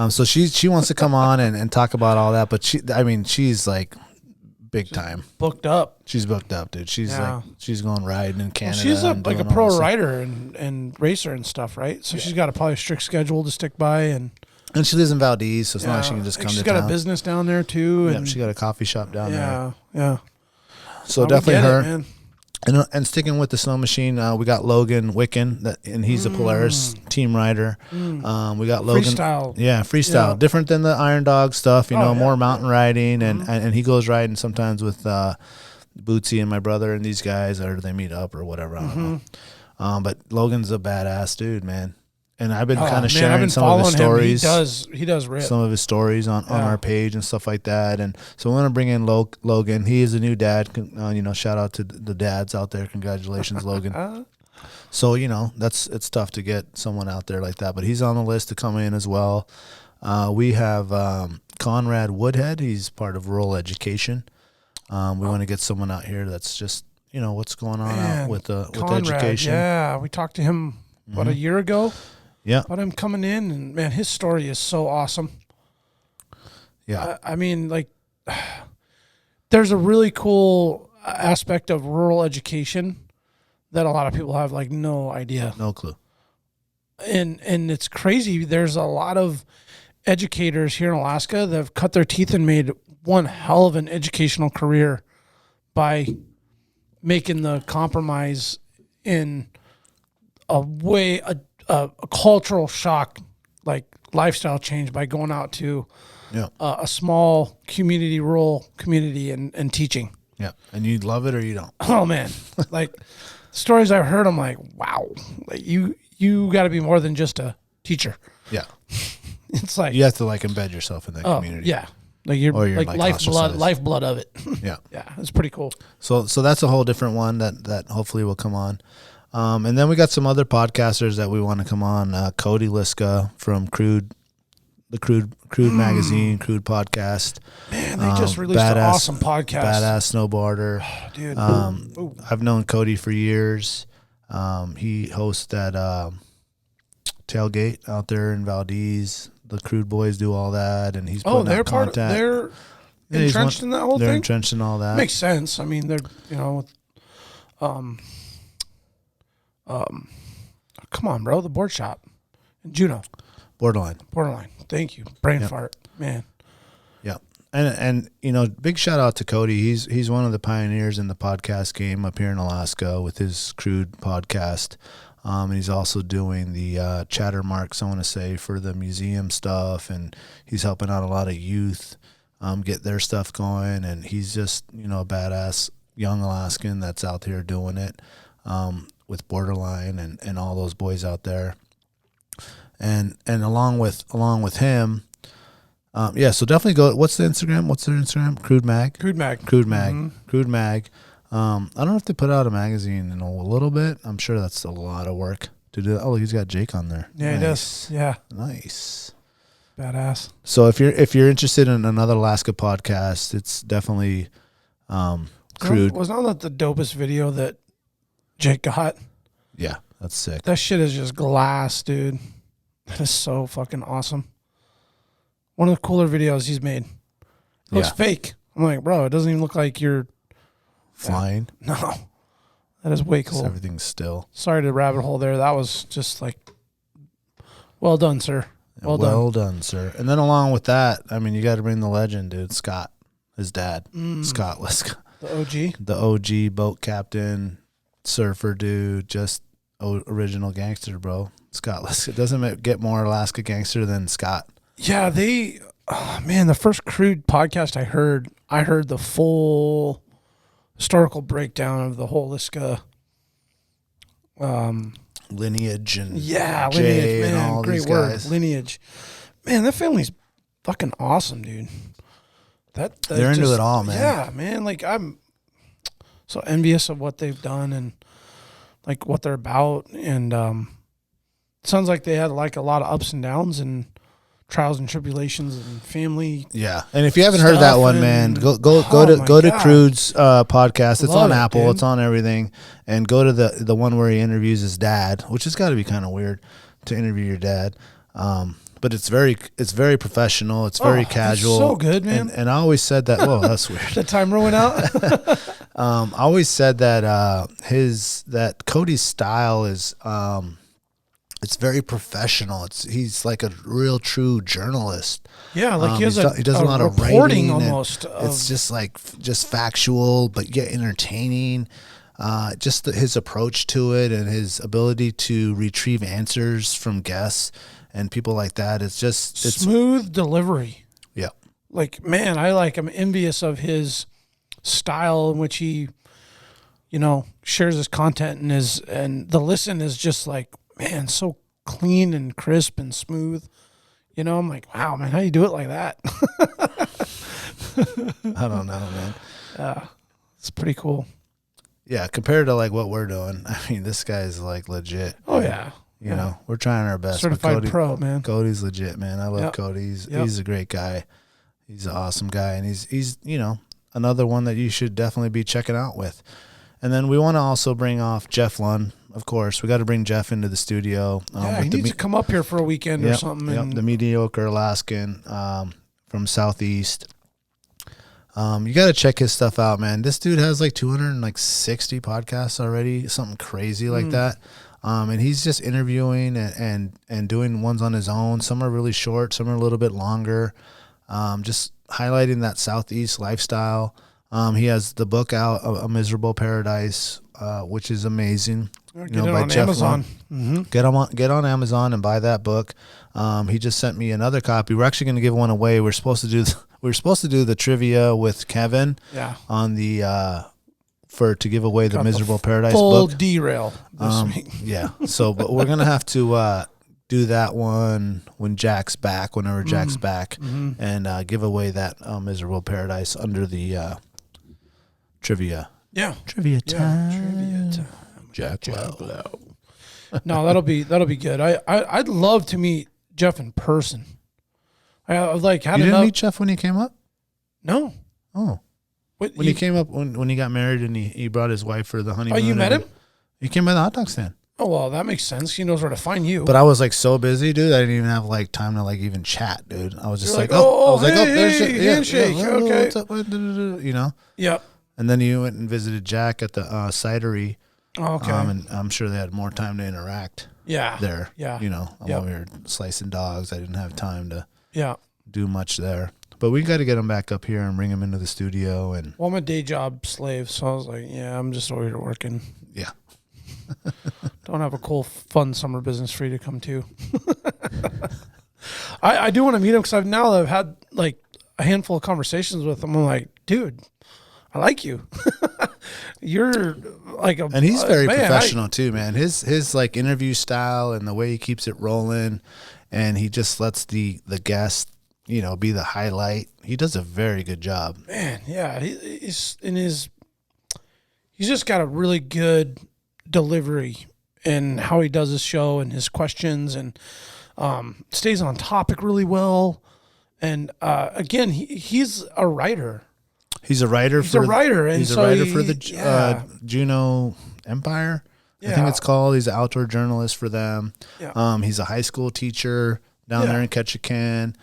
So she wants to come on and talk about all that, but she's like big time
booked up.
She's booked up, dude. She's going riding in Canada.
Well, she's like a pro rider and racer and stuff, right? So she's got probably a strict schedule to stick by, and
she lives in Valdez, so it's not like she can just come to town.
She's got a business down there too.
Yeah, she got a coffee shop down there.
Yeah.
So definitely her. And sticking with the snow machine, we got Logan Wicken, and he's a Polaris team rider. We got Logan,
Freestyle.
freestyle,
Yeah.
different than the Iron Dog stuff. You know,
yeah.
more mountain riding, and he goes riding sometimes with Bootsy and my brother and these guys, or they meet up or whatever. I don't know. But Logan's a badass dude, man. And I've been kind of sharing some of his stories.
He does rip.
Some of his stories on our page and stuff like that. And so we want to bring in Logan. He is a new dad. Shout out to the dads out there. Congratulations, Logan. So, it's tough to get someone out there like that. But he's on the list to come in as well. We have Conrad Woodhead. He's part of Rural Education. We want to get someone out here that's just, what's going on out with
Conrad,
education.
Yeah, we talked to him, about a year ago.
Yeah.
About him coming in, and man, his story is so awesome.
Yeah.
I mean, like, there's a really cool aspect of rural education that a lot of people have like no idea.
No clue.
And it's crazy. There's a lot of educators here in Alaska that have cut their teeth and made one hell of an educational career by making the compromise in a cultural shock, like lifestyle change, by going out to a small community, rural community, and teaching.
Yeah. And you love it or you don't.
Oh man, like stories I've heard, I'm like, wow, like you got to be more than just a teacher.
Yeah.
It's like
you have to embed yourself in that community.
Yeah. Like you're like lifeblood of it.
Yeah.
Yeah. It's pretty cool.
So that's a whole different one that hopefully will come on. And then we got some other podcasters that we want to come on. Cody Liska from Crude Magazine, Crude Podcast.
Man, they just released an awesome podcast.
Badass snowboarder.
Dude.
I've known Cody for years. He hosts that tailgate out there in Valdez. The Crude boys do all that, and he's putting out content.
They're entrenched in that whole thing?
They're entrenched in all that.
Makes sense. I mean, they're, come on, bro. The board shop in Juneau.
Borderline.
Thank you. Brain fart, man.
Yeah. And big shout out to Cody. He's one of the pioneers in the podcast game up here in Alaska with his Crude podcast. And he's also doing the chatter marks, I want to say, for the museum stuff. And he's helping out a lot of youth get their stuff going. And he's just, a badass young Alaskan that's out here doing it with Borderline and all those boys out there. And along with him, so definitely go. What's the Instagram? What's their Instagram? Crude Mag.
Mm-hmm.
Crude Mag. I don't know if they put out a magazine in a little bit. I'm sure that's a lot of work to do. Oh, he's got Jake on there.
Yeah, nice. He does. Yeah,
nice,
badass.
So if you're interested in another Alaska podcast, it's definitely Crude.
Wasn't that the dopest video that Jake got?
Yeah, that's sick.
That shit is just glass, dude. That is so fucking awesome. One of the cooler videos he's made. It looks fake. I'm like, bro, it doesn't even look like you're
flying.
No. That is way cool.
Everything's still.
Sorry to rabbit hole there. That was just like, well done, sir.
Well done, sir. And then along with that, I mean, you got to bring the legend, dude. Scott, his dad. Scott Liska.
The OG?
The OG boat captain, surfer dude, just original gangster, bro. Scott Liska. It doesn't get more Alaska gangster than Scott.
Yeah, the first Crude podcast I heard the full historical breakdown of the whole Liska
lineage and
lineage,
and
man,
all
great
these
word,
guys.
lineage. Man, that family's fucking awesome, dude. That
they're into it all, man.
Yeah, man. Like I'm so envious of what they've done and like what they're about, and it sounds like they had like a lot of ups and downs and trials and tribulations and family.
Yeah, and if you haven't heard that one, man, go to Crude's podcast. It's on Apple. It's on everything, and go to the one where he interviews his dad, which has got to be kind of weird to interview your dad. But it's very professional. It's very casual.
It's so good, man.
And I always said that. Whoa, that's weird.
The timer went out.
I always said that that Cody's style is it's very professional. He's like a real true journalist.
Yeah, like he does
a lot of
reporting
writing
almost.
It's just factual, but yet entertaining. just his approach to it and his ability to retrieve answers from guests and people like that. It's
smooth delivery.
Yeah.
Like, man, I'm envious of his style in which he, shares his content, and the listen is just like, man, so clean and crisp and smooth. I'm like, wow, man, how you do it like that?
I don't know, man.
It's pretty cool.
Yeah, compared to like what we're doing, I mean, this guy's like legit.
Oh yeah.
You know, we're trying our best.
Certified pro, man.
Cody's legit, man. I love Cody. He's a great guy. He's an awesome guy, and he's another one that you should definitely be checking out with. And then we want to also bring off Jeff Lund, of course. We got to bring Jeff into the studio.
He needs to come up here for a weekend or something.
Yep, the mediocre Alaskan from Southeast. You got to check his stuff out, man. This dude has like 260 podcasts already, something crazy like that. And he's just interviewing and doing ones on his own. Some are really short, some are a little bit longer. Just highlighting that Southeast lifestyle. He has the book out, A Miserable Paradise, which is amazing.
Get it on Amazon.
Get on Amazon and buy that book. He just sent me another copy. We're actually going to give one away. We're supposed to do the trivia with Kevin.
Yeah.
On the to give away the Miserable Paradise
full
book.
derail this week.
Yeah. So, but we're gonna have to do that one when Jack's back. Whenever Jack's back, and give away that Miserable Paradise under the trivia.
Yeah.
Trivia time.
Jack Lowe. No, that'll be good. I'd love to meet Jeff in person. You didn't
meet Jeff when he came up?
No.
Oh. When he came up, when he got married and he brought his wife for the honeymoon.
Oh, you met him?
He came by the hot dog stand.
Oh, well, that makes sense. He knows where to find you.
But I was like so busy, dude. I didn't even have like time to like even chat, dude. I was just
there's handshake. Okay.
What's up? You know?
Yep.
And then you went and visited Jack at the cidery.
Oh, okay.
And I'm sure they had more time to interact.
Yeah.
There.
Yeah.
You know, while we were slicing dogs, I didn't have time to do much there. But we got to get him back up here and bring him into the studio. And
well, I'm a day job slave, so I was like, I'm just over here working.
Yeah.
Don't have a cool, fun summer business for you to come to. I do want to meet him because I've had like a handful of conversations with him. I'm like, dude, I like you. You're like a
and he's very professional too, man. His like interview style and the way he keeps it rolling, and he just lets the guest, be the highlight. He does a very good job.
Man, yeah, he's just got a really good delivery in how he does his show and his questions, and stays on topic really well. And again, he's a writer.
He's a writer for the Juneau Empire. Yeah. I think it's called. He's an outdoor journalist for them. Yeah. He's a high school teacher down there in Ketchikan.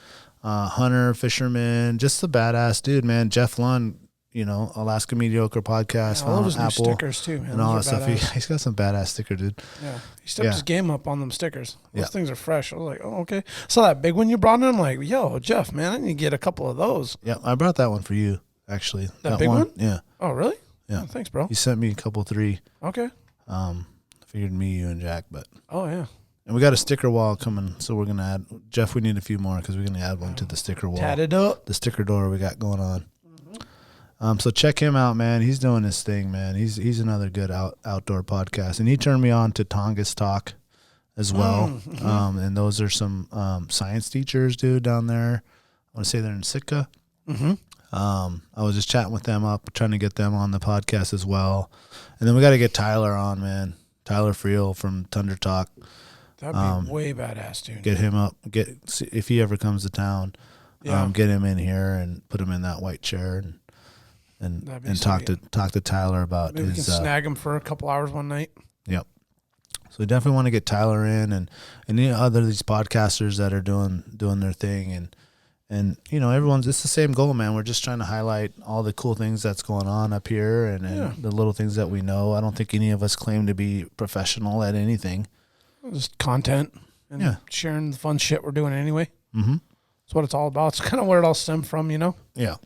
Hunter, fisherman, just a badass dude, man. Jeff Lund, Alaska Mediocre Podcast,
all those Apple, new stickers too, man.
And all that stuff. He's got some badass sticker, dude.
Yeah, he stepped his game up on them stickers. Those things are fresh. I was like, oh, okay. Saw that big one you brought in. I'm like, yo, Jeff, man, I need to get a couple of those.
Yeah, I brought that one for you, actually.
That big one?
Yeah.
Oh, really?
Yeah.
Oh, thanks, bro.
He sent me a couple, 3.
Okay.
Figured me, you, and Jack, but.
Oh yeah. And
we got a sticker wall coming, so we're gonna add. Jeff, we need a few more because we're gonna add one to the sticker wall.
Tat it up.
The sticker door we got going on. So check him out, man. He's doing his thing, man. He's another good outdoor podcast, and he turned me on to Tongass Talk as well. And those are some science teachers, dude, down there. I want to say they're in Sitka. I was just chatting with them up, trying to get them on the podcast as well. And then we got to get Tyler on, man. Tyler Friel from Thunder Talk.
That'd be way badass, dude.
Get him up. If he ever comes to town, get him in here and put him in that white chair and talk to Tyler about
maybe we can snag him for a couple hours one night.
Yep. So we definitely want to get Tyler in and other these podcasters that are doing their thing and it's the same goal, man. We're just trying to highlight all the cool things that's going on up here and the little things that we know. I don't think any of us claim to be professional at anything.
Just content and sharing the fun shit we're doing anyway. That's what it's all about. It's kind of where it all stemmed from,
Yeah.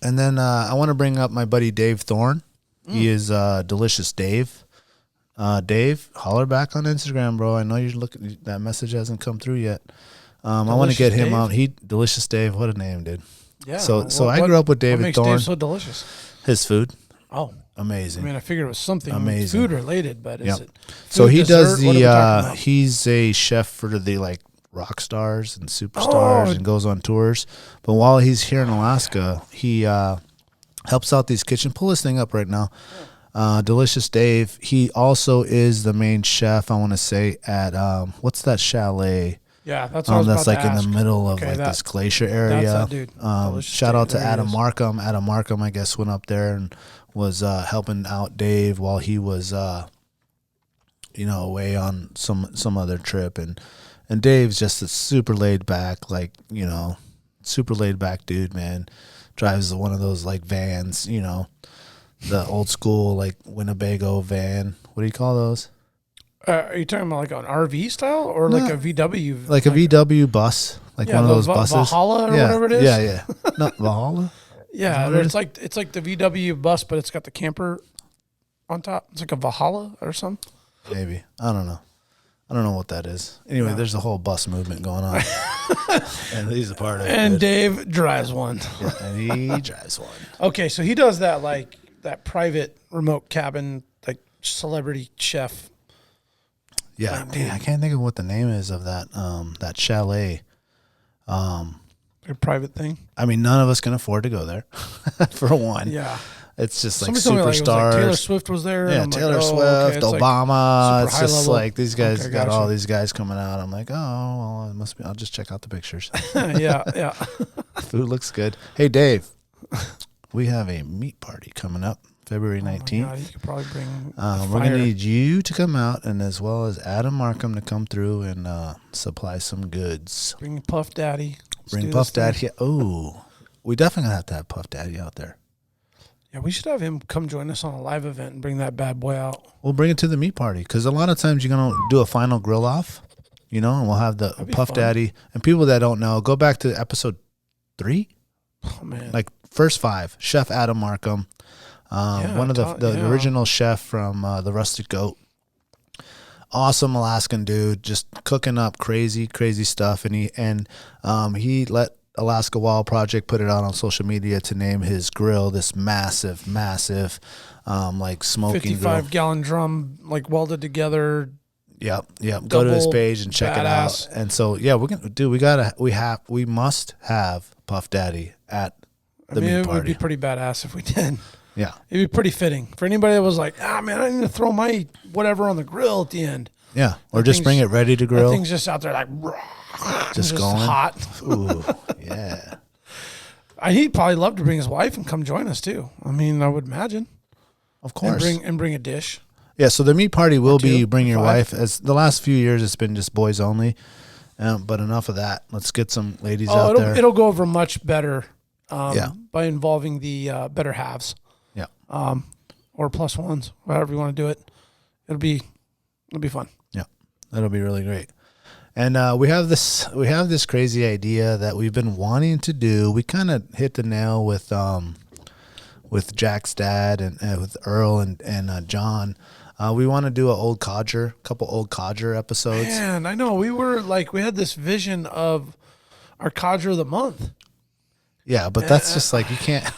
And then I want to bring up my buddy Dave Thorne. He is Delicious Dave. Dave, holler back on Instagram, bro. I know you're looking. That message hasn't come through yet. I want to get him out. Delicious Dave. What a name, dude.
Yeah.
So I grew up with David
Thorne. What makes Dave so delicious?
His food.
Oh,
amazing.
I mean, I figured it was something
amazing
food related, but is it?
So he
dessert?
does he's a chef for the like rock stars and superstars and goes on tours. But while he's here in Alaska, he helps out these kitchen. Pull this thing up right now. Delicious Dave. He also is the main chef, I want to say, at what's that chalet?
Yeah, that's what I was
that's
about
like
to
in
ask.
the middle of this glacier area.
That's that dude.
Shout out to
There he
Adam
is.
Markham. Adam Markham, I guess, went up there and was helping out Dave while he was away on some other trip. And Dave's just a super laid back, super laid back dude, man. Drives one of those like vans, the old school like Winnebago van. What do you call those?
Are you talking about like an RV style or like a VW?
Like a VW bus, like one of those buses.
Valhalla or whatever it is.
Yeah. Not Valhalla.
Yeah, it's like the VW bus, but it's got the camper on top. It's like a Valhalla or something.
Maybe. I don't know. I don't know what that is. Anyway, there's a whole bus movement going on, and he's a part of it.
And Dave drives one.
Yeah, and he drives one.
Okay, so he does that like that private remote cabin, like celebrity chef.
Yeah, man, I can't think of what the name is of that that chalet.
A private thing.
I mean, none of us can afford to go there, for one.
Yeah.
It's just like
Somebody told me,
superstars.
like Taylor Swift was there.
Yeah,
and I'm
Taylor
like,
Swift,
it's
Obama.
like
It's just
level.
like these guys
Okay,
got
gotcha.
all these guys coming out. I'm like, oh, well, it must be. I'll just check out the pictures.
Yeah.
Food looks good. Hey, Dave, we have a meat party coming up February 19th.
God, you could probably bring
We're going to need you to come out, and as well as Adam Markham to come through and supply some goods.
bring Puff Daddy. Let's
Bring
do
Puff
this thing.
Daddy. Oh, we definitely have to have Puff Daddy out there.
Yeah, we should have him come join us on a live event and bring that bad boy out.
We'll bring it to the meat party because a lot of times you're going to do a final grill off, and we'll have the
That'd be
Puff
fun.
Daddy. And people that don't know, go back to episode 3,
Oh man,
like first 5, Chef Adam Markham. One of the original chef from the Rustic Goat. Awesome Alaskan dude, just cooking up crazy stuff, and he let Alaska Wild Project put it out on social media to name his grill this massive like smoking
55-gallon drum, like welded together.
Yep. Go to his
Double
page and check
badass.
it out. And so we must have Puff Daddy at the meat
It would
party.
be pretty badass if we did.
Yeah.
It'd be pretty fitting for anybody that was like, man, I need to throw my whatever on the grill at the end.
Yeah. Or just bring it ready to
That
grill.
thing's just out there like,
Just going.
hot.
Ooh, yeah.
He'd probably love to bring his wife and come join us too. I mean, I would imagine.
Of course.
And bring a dish.
Yeah, so the meat party will be
two,
bring your
5.
wife. As the last few years, it's been just boys only. But enough of that. Let's get some ladies out there.
It'll go over much better
Yeah.
by involving the better halves.
Yeah.
Or plus ones, however you want to do it. It'll be fun.
Yeah, that'll be really great. And we have this crazy idea that we've been wanting to do. We kind of hit the nail with Jack's dad and with Earl and John. We want to do a couple old codger episodes.
Man, I know. We had this vision of our codger of the month.
Yeah, but that's just like you can't.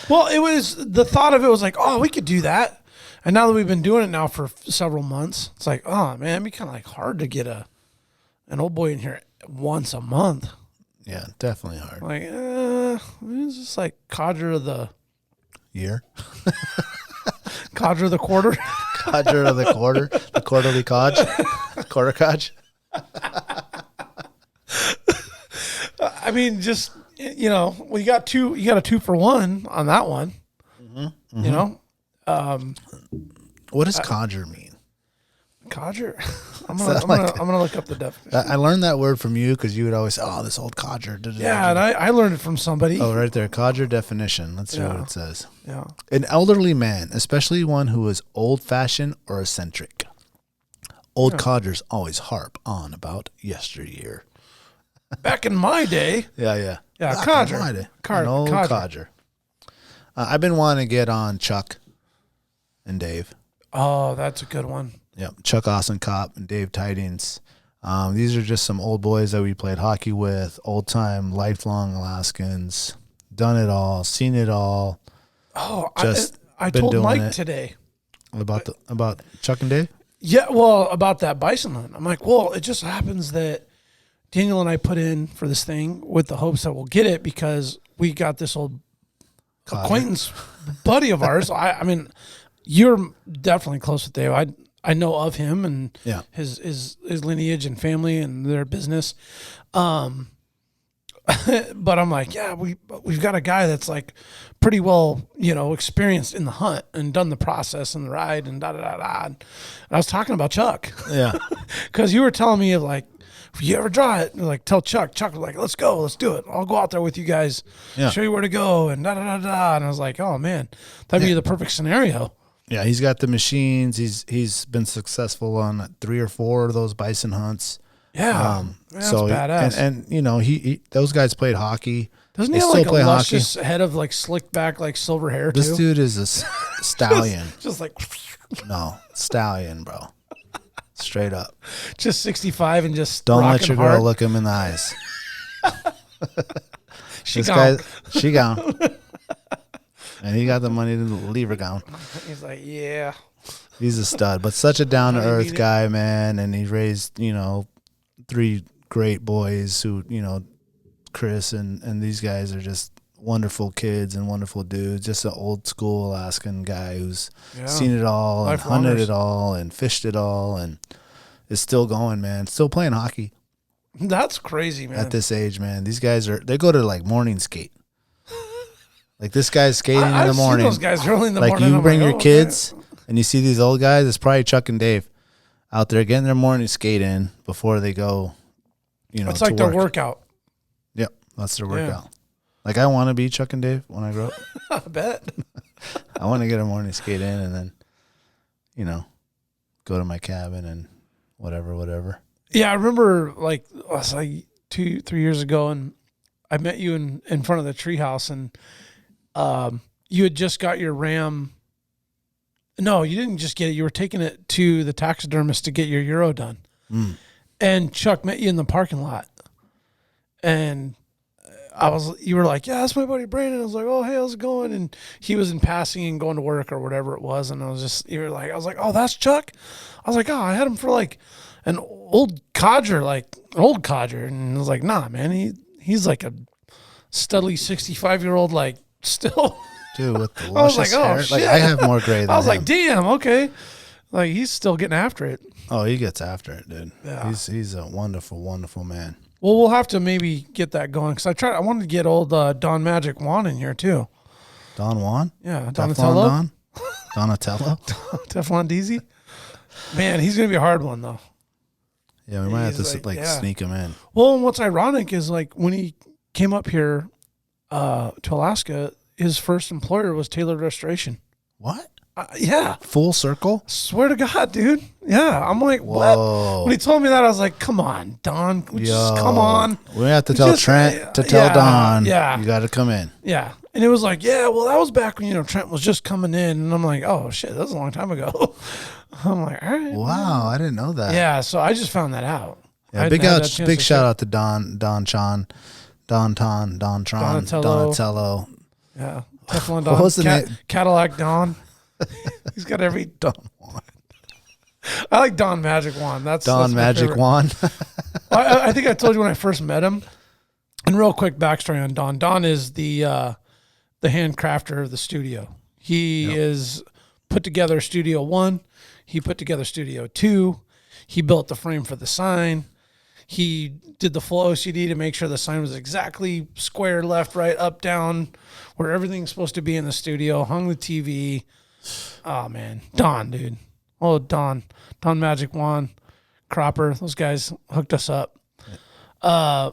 Well, the thought of it was like, oh, we could do that. And now that we've been doing it now for several months, it's like, oh man, it'd be kind of like hard to get an old boy in here once a month.
Yeah, definitely hard.
Like, it's just like codger of the
Year.
codger of the quarter.
Codger of the quarter, the quarterly codge, quarter codge.
I mean, just we got two. You got a 2-for-1 on that one.
Mm-hmm. What does codger mean?
Codger. I'm
that
gonna look up the definition.
I learned that word from you because you would always say, oh, this old codger.
Yeah, and I learned it from somebody.
Oh, right there. Codger definition. Let's see what it says.
Yeah.
An elderly man, especially one who is old-fashioned or eccentric. Old codgers always harp on about yesteryear.
Back in my day.
Yeah.
Yeah,
Back
codger.
in my day.
Car-
An old
codger.
codger. I've been wanting to get on Chuck and Dave.
Oh, that's a good one.
Yep, Chuck Austin Kopp and Dave Tidings. These are just some old boys that we played hockey with, old-time, lifelong Alaskans, done it all, seen it all.
Oh,
Just
I
been
told
doing
Mike
it.
today.
About Chuck and Dave?
Yeah, well, about that bison hunt. I'm like, well, it just happens that Daniel and I put in for this thing with the hopes that we'll get it because we got this old acquaintance buddy of ours. I mean, you're definitely close with Dave. I know of him and his lineage and family and their business. But I'm like, yeah, we've got a guy that's like pretty well, experienced in the hunt and done the process and the ride and da-da-da-da. And I was talking about Chuck.
Yeah.
Because you were telling me, like, if you ever draw it, like, tell Chuck. Chuck was like, let's go, let's do it. I'll go out there with you guys, show you where to go and da-da-da-da. And I was like, oh, man, that'd be the perfect scenario.
Yeah, he's got the machines. He's been successful on 3 or 4 of those bison hunts.
Yeah, that's
so
badass.
And he those guys played hockey.
Doesn't he have like a luscious head of like slick back, like silver hair too?
This dude is a stallion.
just like
no stallion, bro. Straight up.
Just 65 and just
don't let your girl
hard.
look him in the eyes.
She gone.
She gone. And he got the money to leave her gone.
He's like, yeah.
He's a stud, but such a down to earth guy, man. And he raised, 3 great boys who, Chris and these guys are just wonderful kids and wonderful dudes. Just an old school Alaskan guy who's seen it all and hunted it all and fished it all and is still going, man. Still playing hockey.
That's crazy, man.
At this age, man. These guys they go to like morning skate. Like this guy's skating in the morning.
I've seen those guys early in the morning.
Like you bring
like,
your kids and you see these old guys, it's probably Chuck and Dave out there getting their morning skate in before they go,
it's like their workout.
Yep, that's their workout. Like I want to be Chuck and Dave when I grow up.
I bet.
I want to get a morning skate in and then, go to my cabin and whatever.
Yeah, I remember like it was like 2-3 years ago, and I met you in front of the treehouse, and you had just got your ram. No, you didn't just get it. You were taking it to the taxidermist to get your Euro done. And Chuck met you in the parking lot. And you were like, yeah, that's my buddy Brandon. I was like, oh, hey, how's it going? And he was in passing and going to work or whatever it was. And I was like, oh, that's Chuck? I was like, oh, I had him for like an old codger. And I was like, nah, man, he's like a studly 65-year-old, like still.
Dude, with the luscious hair.
Oh, shit.
Like I have more gray than
I was
him.
like, damn, okay. Like he's still getting after it.
Oh, he gets after it, dude.
Yeah.
He's a wonderful, wonderful man.
Well, we'll have to maybe get that going because I wanted to get old Don Magic Juan in here too.
Don Juan?
Yeah,
Donatello. Donatello.
Teflon DZ. Man, he's gonna be a hard one though.
Yeah, we might have to sneak him in.
Well, and what's ironic is like when he came up here to Alaska, his first employer was Tailored Restoration.
What?
Yeah.
Full circle?
Swear to God, dude. Yeah. I'm like,
whoa.
What? When he told me that, I was like, come on, Don. Just come on.
We have to tell Trent to tell Don.
Yeah.
You got to come in.
Yeah. And it was like, yeah, well, that was back when, Trent was just coming in. And I'm like, oh, shit, that was a long time ago. I'm like, all right.
Wow. I didn't know that.
Yeah. So I just found that out.
Yeah, big shout out to Don Tron. Donatello.
Yeah. Teflon Don.
What was the name?
Cadillac Don. He's got every
Don Juan.
I like Don Magic Juan. That's
Magic Juan.
I think I told you when I first met him. And real quick backstory on Don. Don is the handcrafter of the studio. He is put together Studio 1. He put together Studio 2. He built the frame for the sign. He did the full OCD to make sure the sign was exactly square, left, right, up, down, where everything's supposed to be in the studio. Hung the TV. Oh, man. Don, dude. Oh, Don Magic Juan, Cropper. Those guys hooked us up. Where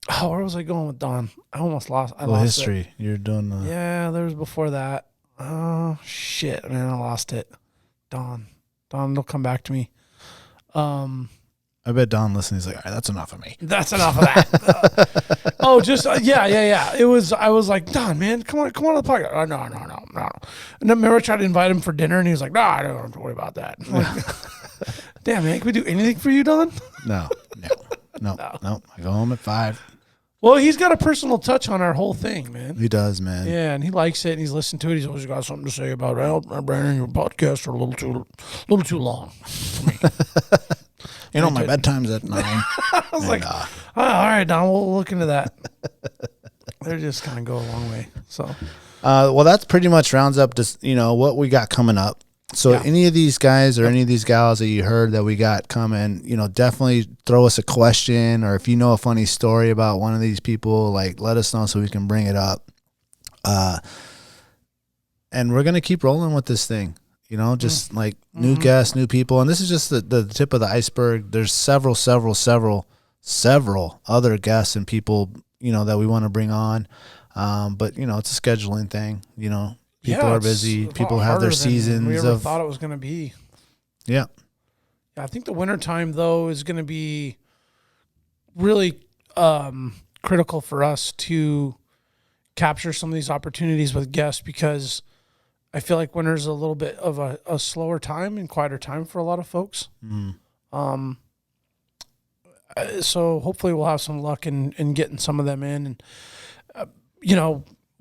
was I going with Don? I almost lost. I lost
history.
It.
You're doing.
Yeah, there was before that. Oh, shit, man. I lost it. Don, it'll come back to me.
I bet Don listened. He's like, all right, that's enough of me.
That's enough of that. Yeah. It was. I was like, Don, man, come on to the podcast. Oh, no. no. And then remember I tried to invite him for dinner, and he was like, no, I don't have to worry about that. I'm like, damn, man, can we do anything for you, Don?
No. I go home at 5.
Well, he's got a personal touch on our whole thing, man.
He does, man.
Yeah, and he likes it, and he's listened to it. He's always got something to say about it. Brandon, your podcasts are a little too long for me.
You know, my bedtime's at 9.
I was like, all right, Don, we'll look into that. They just kind of go a long way. So,
well, that's pretty much rounds up just, what we got coming up. So any of these guys or any of these gals that you heard that we got coming, definitely throw us a question, or if you know a funny story about one of these people, like let us know so we can bring it up. And we're going to keep rolling with this thing, just like new guests, new people. And this is just the tip of the iceberg. There's several other guests and people, that we want to bring on. But it's a scheduling thing, People are busy. People have their seasons.
We ever thought it was going to be.
Yeah.
I think the wintertime, though, is going to be really critical for us to capture some of these opportunities with guests, because I feel like winter's a little bit of a slower time and quieter time for a lot of folks. So hopefully we'll have some luck in getting some of them in. And,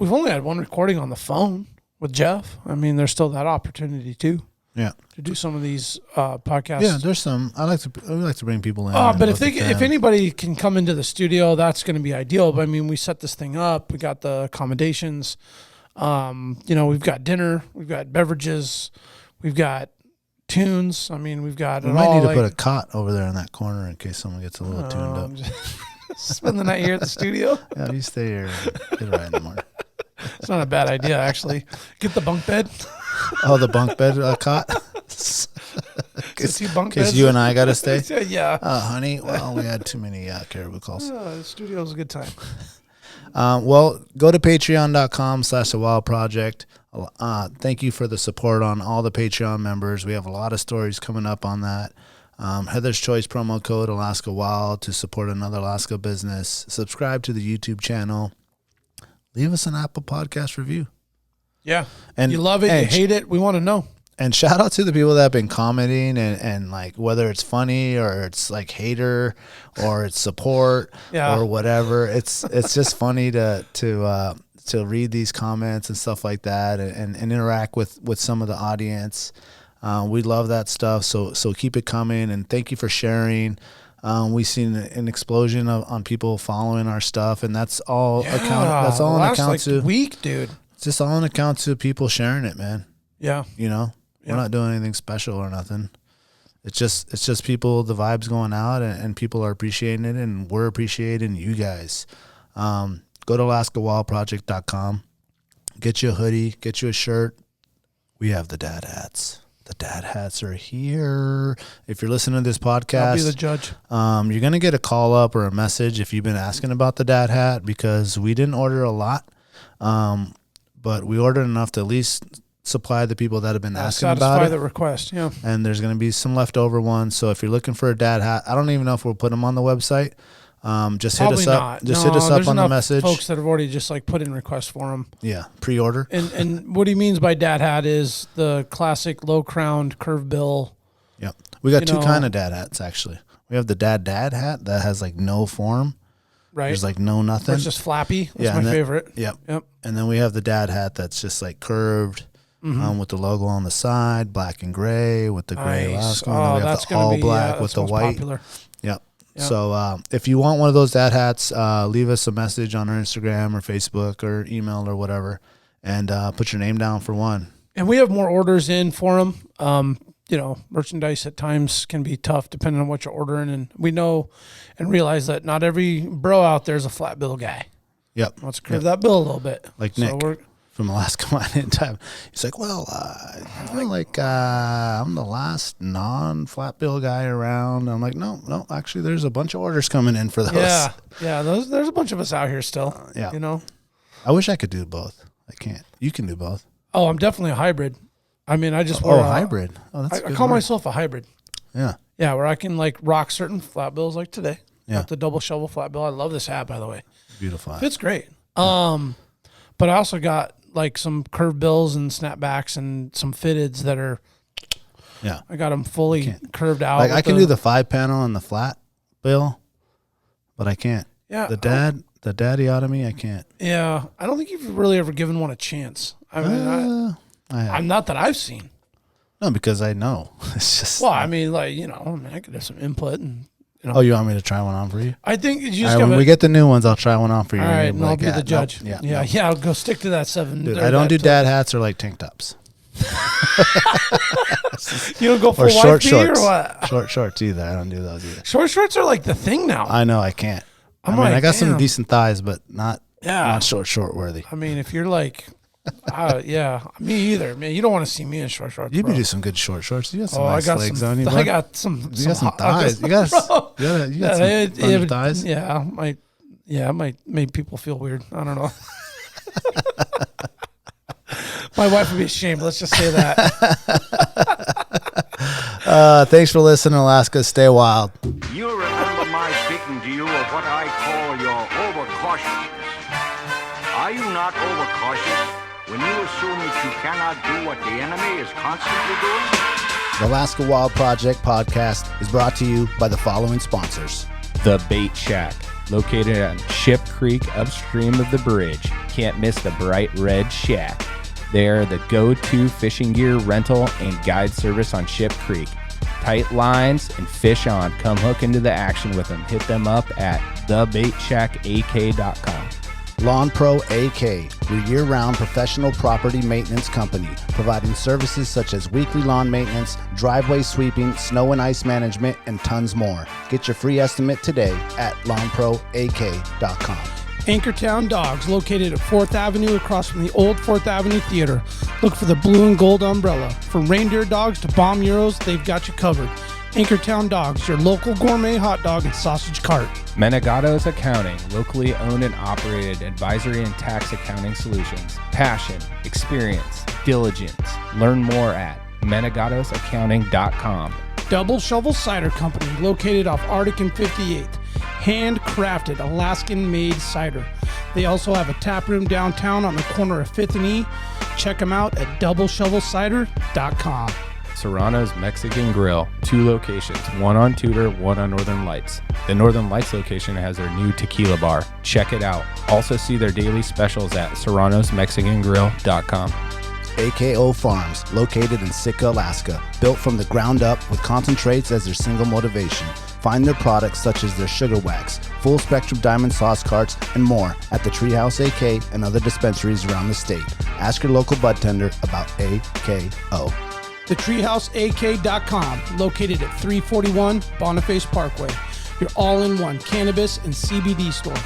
we've only had one recording on the phone with Jeff. I mean, there's still that opportunity too.
Yeah.
To do some of these podcasts.
Yeah, there's some. We like to bring people in.
But if anybody can come into the studio, that's going to be ideal. But I mean, we set this thing up. We got the accommodations. We've got dinner. We've got beverages. We've got tunes. I mean, we've got.
We might need to put a cot over there in that corner in case someone gets a little tuned up.
Spend the night here at the studio.
Yeah, you stay here. Get right in the morning.
It's not a bad idea, actually. Get the bunk bed.
Oh, the bunk bed cot? Because you and I got to stay?
Yeah.
Honey, well, we had too many caribou calls.
The studio's a good time.
Well, go to patreon.com/thewildproject. Thank you for the support on all the Patreon members. We have a lot of stories coming up on that. Heather's Choice promo code Alaska Wild to support another Alaska business. Subscribe to the YouTube channel. Leave us an Apple Podcast review.
Yeah. And you love it, you hate it, we want to know.
And shout out to the people that have been commenting and like whether it's funny or it's like hater or it's support or whatever. It's just funny to read these comments and stuff like that and interact with some of the audience. We love that stuff. So keep it coming, and thank you for sharing. We've seen an explosion on people following our stuff, and that's all an account to
week, dude.
It's just all an account to people sharing it, man.
Yeah.
We're not doing anything special or nothing. It's just people, the vibes going out, and people are appreciating it, and we're appreciating you guys. Go to AlaskaWildProject.com. Get you a hoodie, get you a shirt. We have the dad hats. The dad hats are here. If you're listening to this podcast,
I'll be the judge.
You're going to get a call up or a message if you've been asking about the dad hat, because we didn't order a lot, but we ordered enough to at least supply the people that have been asking about it.
Satisfy the request, yeah.
And there's going to be some leftover ones. So if you're looking for a dad hat, I don't even know if we'll put them on the website. Just hit us up. Just hit us up on the message.
Folks that have already just like put in requests for them.
Yeah, pre-order.
And what he means by dad hat is the classic low-crowned curved bill.
Yep. We got two kind of dad hats actually. We have the dad hat that has like no form.
Right.
There's like no nothing.
It's just flappy. That's my favorite.
Yep. And then we have the dad hat that's just like curved. With the logo on the side, black and gray with the gray Alaska.
Oh,
we have
that's
the all black with the white.
Popular.
Yep. So if you want one of those dad hats, leave us a message on our Instagram or Facebook or email or whatever, and put your name down for one.
And we have more orders in for them. Merchandise at times can be tough depending on what you're ordering, and we know and realize that not every bro out there is a flat bill guy.
Yep.
Let's curve that bill a little bit.
Like Nick from Alaska Mining Time. He's like, well, I feel like I'm the last non-flat bill guy around. I'm like, no, actually, there's a bunch of orders coming in for those.
Yeah, there's a bunch of us out here still.
I wish I could do both. I can't. You can do both.
Oh, I'm definitely a hybrid. I mean, I just
hybrid. Oh, that's
I call myself a hybrid.
Yeah.
Yeah, where I can like rock certain flat bills like today.
Yeah.
Got the double shovel flat bill. I love this hat, by the way.
Beautiful hat.
It's great. But I also got like some curved bills and snapbacks and some fitteds that are.
Yeah,
I got them fully curved out.
Like I can do the 5-panel and the flat bill, but I can't.
Yeah,
the daddy out of me, I can't.
Yeah, I don't think you've really ever given one a chance. I mean, I'm not that I've seen.
No, because I know. It's just.
Well, I mean, like I could have some input and.
Oh, you want me to try one on for you?
I think you
just when we get the new ones, I'll try one on for you.
All right, and I'll be the judge.
Nope,
yeah. I'll go stick to that 7.
Dude, I don't do dad hats or like tank tops.
You don't go full
or short
shorts
or
what?
Short shorts either. I don't do those either.
Short shorts are like the thing now.
I know I can't. I got some decent thighs, but not short worthy.
I mean, if you're like. Me either, man. You don't want to see me in short shorts.
You can do some good short shorts. You got some nice legs on you, bro.
I got some.
You got some thighs. You got some thighs.
Yeah, it might make people feel weird. I don't know. My wife would be ashamed. Let's just say that.
Thanks for listening, Alaska. Stay wild.
You remember my speaking to you of what I call your overcautiousness. Are you not overcautious when you assume that you cannot do what the enemy is constantly doing?
The Alaska Wild Project podcast is brought to you by the following sponsors.
The Bait Shack, located on Ship Creek upstream of the bridge. Can't miss the bright red shack. They are the go-to fishing gear rental and guide service on Ship Creek. Tight lines and fish on. Come hook into the action with them. Hit them up at thebaitshackak.com.
Lawn Pro AK, your year-round professional property maintenance company, providing services such as weekly lawn maintenance, driveway sweeping, snow and ice management, and tons more. Get your free estimate today at lawnproak.com.
Anchortown Dogs, located at 4th Avenue across from the old 4th Avenue Theater. Look for the blue and gold umbrella. From reindeer dogs to bomb euros, they've got you covered. Anchortown Dogs, your local gourmet hot dog and sausage cart.
Menegato's Accounting, locally owned and operated advisory and tax accounting solutions. Passion, experience, diligence. Learn more at menegatosaccounting.com.
Double Shovel Cider Company, located off Arctic and 58th. Handcrafted Alaskan-made cider. They also have a tap room downtown on the corner of 5th and E. Check them out at doubleshovelcider.com.
Serrano's Mexican Grill, 2 locations, one on Tudor, one on Northern Lights. The Northern Lights location has their new tequila bar. Check it out. Also see their daily specials at serranosmexicangrill.com.
AKO Farms, located in Sitka, Alaska, built from the ground up with concentrates as their single motivation. Find their products such as their sugar wax, full spectrum diamond sauce carts, and more at the Treehouse AK and other dispensaries around the state. Ask your local bud tender about AKO.
TheTreehouseAK.com, located at 341 Boniface Parkway. Your all-in-one cannabis and CBD store.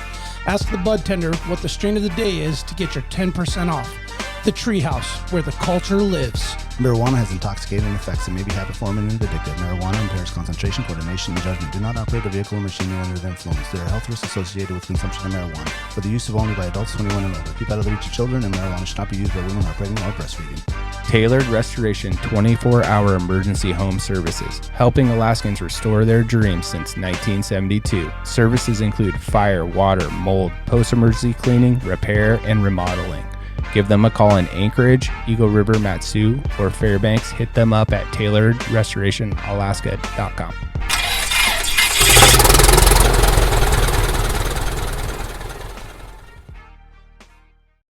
Ask the bud tender what the strain of the day is to get your 10% off. The Treehouse, where the culture lives.
Marijuana has intoxicating effects and may be habit-forming and addictive. Marijuana impairs concentration, coordination, and judgment. Do not operate a vehicle or machinery under the influence. There are health risks associated with consumption of marijuana, for the use of only by adults 21 and over. Keep out of the reach of children, and marijuana should not be used by women who are pregnant or breastfeeding.
Tailored Restoration 24-hour emergency home services, helping Alaskans restore their dreams since 1972. Services include fire, water, mold, post-emergency cleaning, repair, and remodeling. Give them a call in Anchorage, Eagle River, Matsu, or Fairbanks. Hit them up at tailoredrestorationalaska.com.